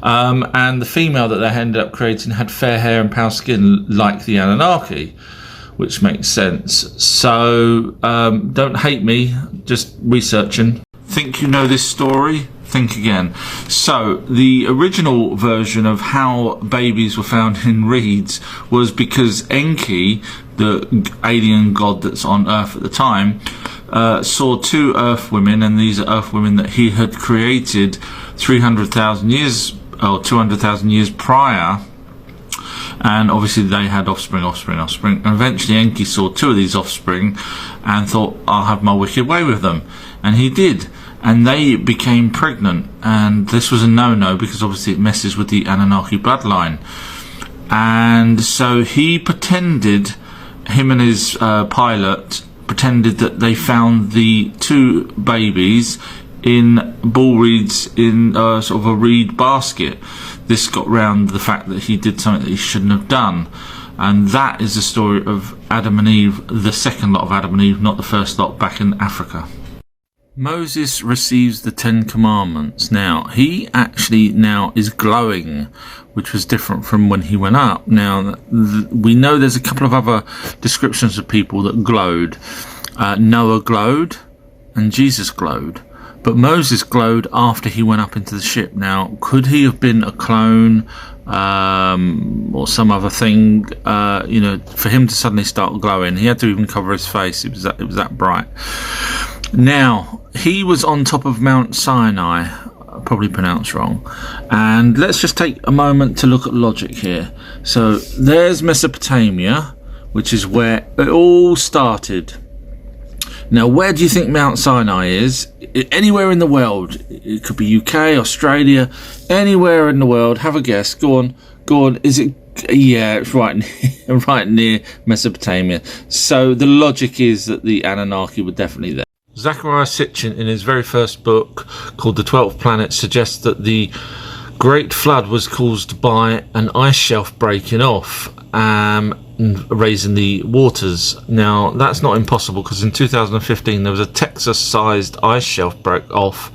And the female that they ended up creating had fair hair and pale skin like the Anunnaki, which makes sense. So don't hate me, just researching. Think you know this story? Think again. So the original version of how babies were found in reeds was because Enki, the alien god that's on Earth at the time, saw two Earth women, and these are Earth women that he had created 300,000 years or 200,000 years prior. And obviously they had offspring. And eventually Enki saw two of these offspring and thought, I'll have my wicked way with them. And he did. And they became pregnant. And this was a no-no because obviously it messes with the Anunnaki bloodline. And so he pretended, him and his pilot, pretended that they found the two babies in bull reeds in sort of a reed basket. This got round the fact that he did something that he shouldn't have done. And that is the story of Adam and Eve, the second lot of Adam and Eve, not the first lot back in Africa. Moses receives the 10 Commandments. Now, he actually now is glowing, which was different from when he went up. Now, we know there's a couple of other descriptions of people that glowed. Noah glowed and Jesus glowed. But Moses glowed after he went up into the ship. Now, could he have been a clone or some other thing? You know, for him to suddenly start glowing, he had to even cover his face. It was that bright. Now, he was on top of Mount Sinai, probably pronounced wrong. And let's just take a moment to look at logic here. So there's Mesopotamia, which is where it all started. Now, where do you think Mount Sinai is? Anywhere in the world. It could be UK, Australia, anywhere in the world. Have a guess. Go on. Is it? Yeah, it's right near Mesopotamia. So the logic is that the Anunnaki were definitely there. Zecharia Sitchin, in his very first book called The 12th Planet, suggests that the Great Flood was caused by an ice shelf breaking off and raising the waters. Now, that's not impossible because in 2015 there was a Texas-sized ice shelf broke off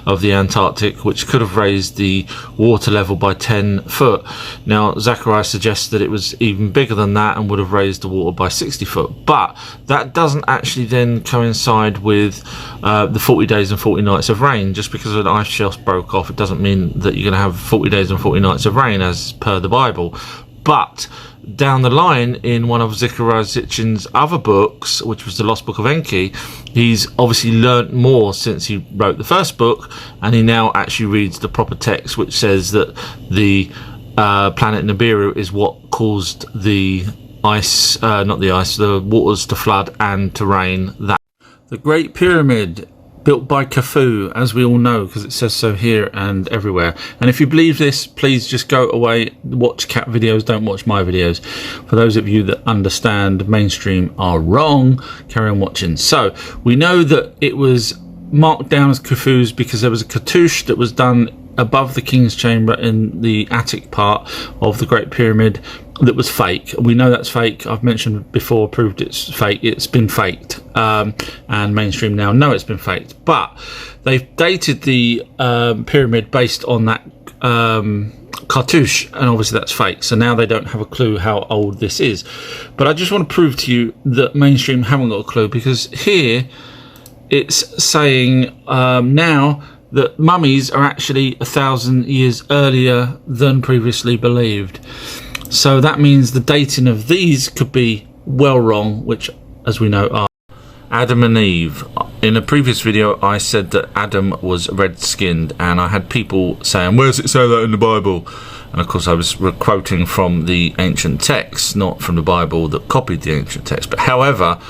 of the Antarctic, which could have raised the water level by 10 foot. Now, Zecharia suggests that it was even bigger than that and would have raised the water by 60 foot. But that doesn't actually then coincide with the 40 days and 40 nights of rain. Just because an ice shelf broke off, it doesn't mean that you're going to have 40 days and 40 nights of rain as per the Bible. But down the line, in one of Zecharia Sitchin's other books, which was the Lost Book of Enki, he's obviously learnt more since he wrote the first book, and he now actually reads the proper text, which says that the planet Nibiru is what caused the the waters to flood and to rain. The Great Pyramid, built by Khufu, as we all know, because it says so here and everywhere. And if you believe this, please just go away, watch cat videos, don't watch my videos. For those of you that understand mainstream are wrong, carry on watching. So we know that it was marked down as Khufu's because there was a cartouche that was done above the king's chamber in the attic part of the Great Pyramid that was fake. We know that's fake. I've mentioned before, proved it's fake. It's been faked, and mainstream now know it's been faked. But they've dated the pyramid based on that cartouche, and obviously that's fake. So now they don't have a clue how old this is. But I just want to prove to you that mainstream haven't got a clue, because here it's saying now that mummies are actually 1,000 years earlier than previously believed. So that means the dating of these could be well wrong, which, as we know, are Adam and Eve. In a previous video, I said that Adam was red-skinned, and I had people saying, where does it say that in the Bible? And of course, I was quoting from the ancient texts, not from the Bible that copied the ancient text. But however,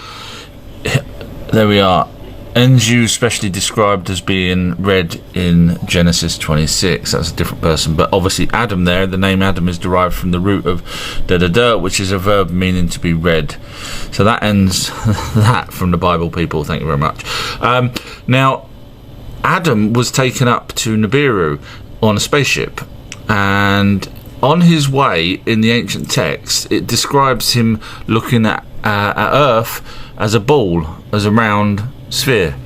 there we are. Enlil specially described as being red in Genesis 26. That's a different person, but obviously Adam there, the name Adam is derived from the root of da-da-da, which is a verb meaning to be red. So that ends that from the Bible, people. Thank you very much. Now, Adam was taken up to Nibiru on a spaceship, and on his way in the ancient text, it describes him looking at Earth as a ball, as a round sphere.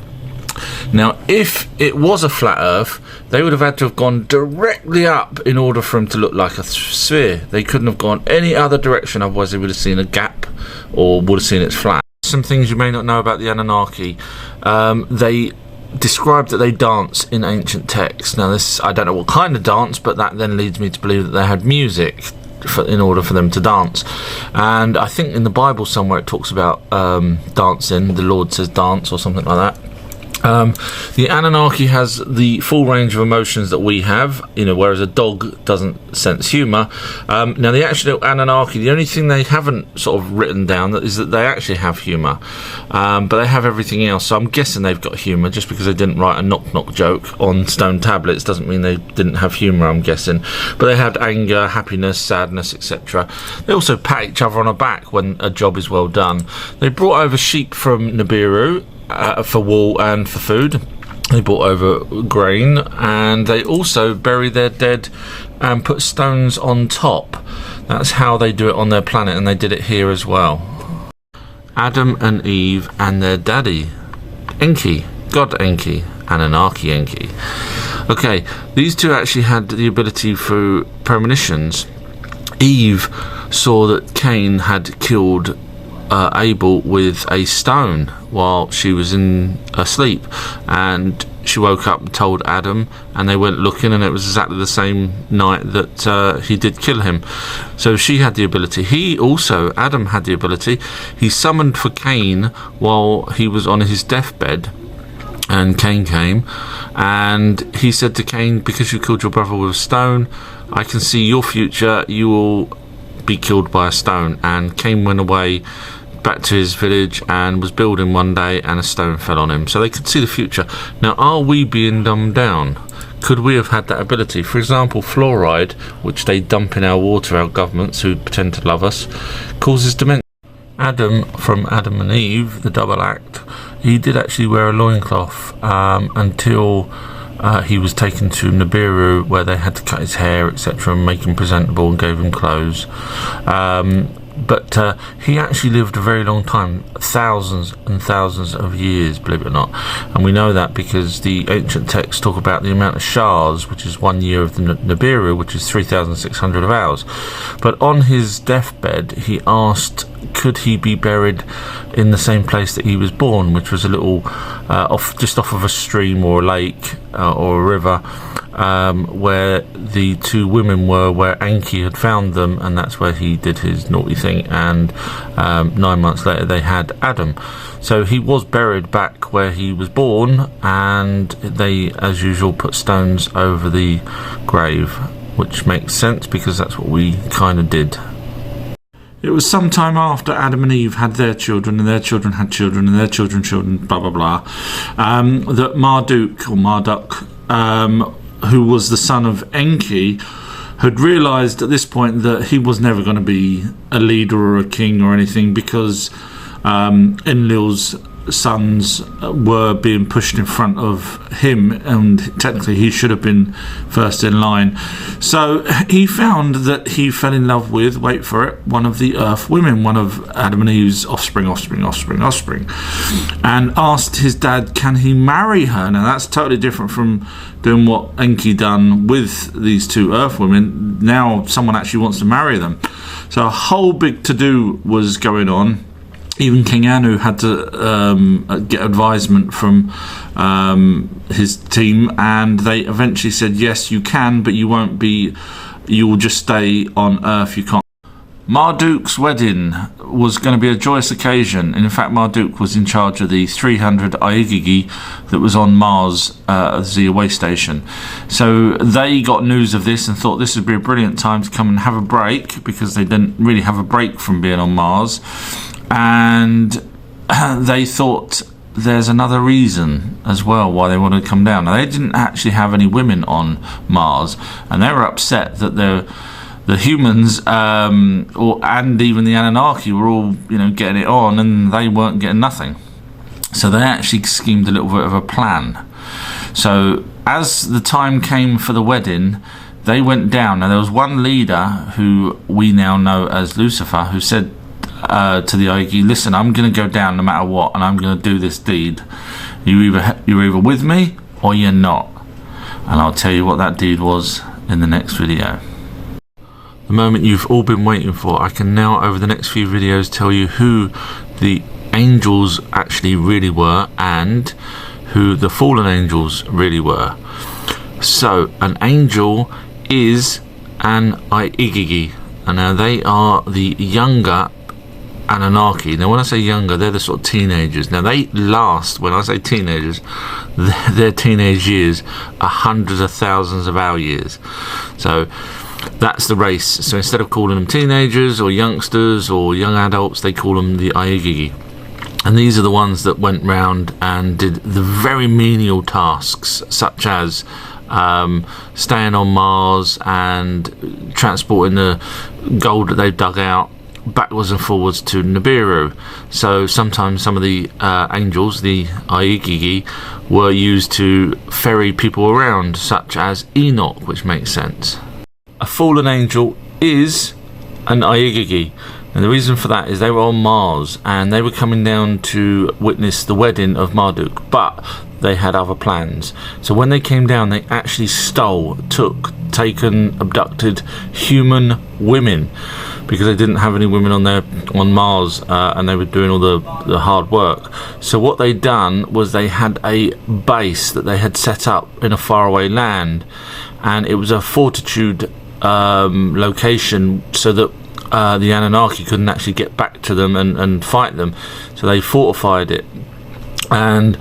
Now, if it was a flat Earth, they would have had to have gone directly up in order for him to look like a sphere. They couldn't have gone any other direction, otherwise they would have seen a gap or would have seen it flat. Some things you may not know about the Anunnaki. They describe that they dance in ancient texts. Now this, I don't know what kind of dance, but that then leads me to believe that they had music in order for them to dance. And I think in the Bible somewhere it talks about dancing. The Lord says dance or something like that. The Anunnaki has the full range of emotions that we have, you know, whereas a dog doesn't sense humour. Now the actual Anunnaki, the only thing they haven't sort of written down is that they actually have humour, but they have everything else. So I'm guessing they've got humour. Just because they didn't write a knock-knock joke on stone tablets doesn't mean they didn't have humour, I'm guessing. But they had anger, happiness, sadness, etc. They also pat each other on the back when a job is well done. They brought over sheep from Nibiru for wool and for food. They brought over grain, and they also bury their dead and put stones on top. That's how they do it on their planet, and they did it here as well. Adam and Eve and their daddy, Enki, God Enki, Anunnaki Enki. Okay, these two actually had the ability through premonitions. Eve saw that Cain had killed Abel with a stone while she was in asleep, and she woke up and told Adam, and they went looking, and it was exactly the same night that he did kill him. So she had the ability. He also, Adam had the ability. He summoned for Cain while he was on his deathbed, and Cain came, and he said to Cain, because you killed your brother with a stone, I can see your future, you will be killed by a stone. And Cain went away back to his village and was building one day, and a stone fell on him. So they could see the future. Now, are we being dumbed down? Could we have had that ability? For example, fluoride, which they dump in our water, our governments who pretend to love us, causes dementia. Adam, from Adam and Eve, the double act, he did actually wear a loincloth until he was taken to Nibiru, where they had to cut his hair, etc., and make him presentable and gave him clothes. But he actually lived a very long time, thousands and thousands of years, believe it or not. And we know that because the ancient texts talk about the amount of shars, which is 1 year of the Nibiru, which is 3,600 of ours. But on his deathbed, he asked, could he be buried in the same place that he was born, which was a little just off of a stream or a lake or a river, where the two women were, where ENKI had found them, and that's where he did his naughty thing. And 9 months later they had Adam. So he was buried back where he was born, and they, as usual, put stones over the grave, which makes sense because that's what we kind of did. It was some time after Adam and Eve had their children, and their children had children, and their children's children, blah blah blah, that Marduk, who was the son of Enki, had realised at this point that he was never going to be a leader or a king or anything, because Enlil's sons were being pushed in front of him, and technically he should have been first in line. So he found that he fell in love with, wait for it, one of the earth women, one of Adam and Eve's offspring, and asked his dad, can he marry her? Now that's totally different from doing what Enki done with these two earth women. Now someone actually wants to marry them. So a whole big to-do was going on. even King Anu had to get advisement from his team, and they eventually said, yes, you can, but you won't be, you will just stay on Earth, you can't. Marduk's wedding was going to be a joyous occasion. In fact, Marduk was in charge of the 300 Igigi that was on Mars as the away station. So they got news of this and thought this would be a brilliant time to come and have a break, because they didn't really have a break from being on Mars. And they thought there's another reason as well why they wanted to come down. Now, they didn't actually have any women on Mars, and they were upset that the humans and even the Anunnaki were all, getting it on, and they weren't getting nothing. So they actually schemed a little bit of a plan. So as the time came for the wedding, they went down. Now, there was one leader who we now know as Lucifer, who said to the Igigi, listen, I'm going to go down no matter what, and I'm going to do this deed. You're either with me or you're not. And I'll tell you what that deed was in the next video. The moment you've all been waiting for. I can now, over the next few videos, tell you who the angels actually really were and who the fallen angels really were. So, an angel is an Igigi, and now they are the younger Anunnaki. Now, when I say younger, they're the sort of teenagers. Now, they last, when I say teenagers, their teenage years are hundreds of thousands of our years. So that's the race. So instead of calling them teenagers or youngsters or young adults, they call them the Igigi. And these are the ones that went round and did the very menial tasks, such as staying on Mars and transporting the gold that they've dug out backwards and forwards to Nibiru. So sometimes some of the angels, the Igigi, were used to ferry people around, such as Enoch, which makes sense. A fallen angel is an Igigi, and the reason for that is they were on Mars and they were coming down to witness the wedding of Marduk, but they had other plans. So when they came down, they actually abducted human women, because they didn't have any women on Mars, and they were doing all the hard work. So what they'd done was they had a base that they had set up in a faraway land, and it was a fortitude location, so that the Anunnaki couldn't actually get back to them and fight them. So they fortified it, and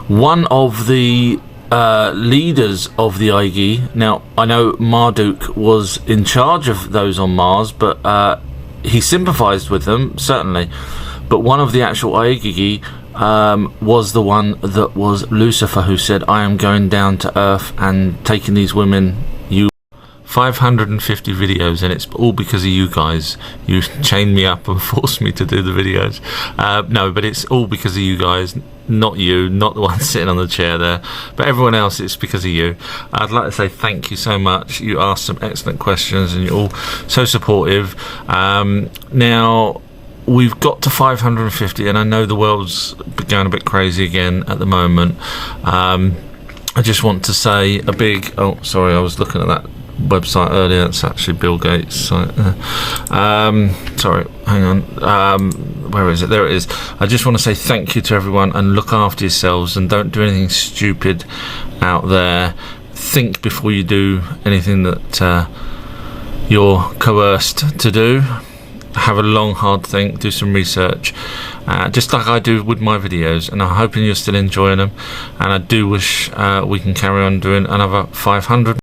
one of the leaders of the Igigi, now I know Marduk was in charge of those on Mars, but he sympathized with them, certainly, but one of the actual Igigi was the one that was Lucifer, who said, I am going down to Earth and taking these women. 550 videos, and it's all because of you guys. You chained me up and forced me to do the videos. No, but it's all because of you guys, not you, not the one sitting on the chair there, but everyone else. It's because of you. I'd like to say thank you so much. You asked some excellent questions and you're all so supportive. Now we've got to 550, and I know the world's going a bit crazy again at the moment. I just want to say a big, oh sorry, I was looking at that website earlier. It's actually Bill Gates' site. Sorry, hang on. Where is it? There it is. I just want to say thank you to everyone, and look after yourselves, and don't do anything stupid out there. Think before you do anything that you're coerced to do. Have a long hard think, do some research, just like I do with my videos, and I'm hoping you're still enjoying them, and I do wish we can carry on doing another 500.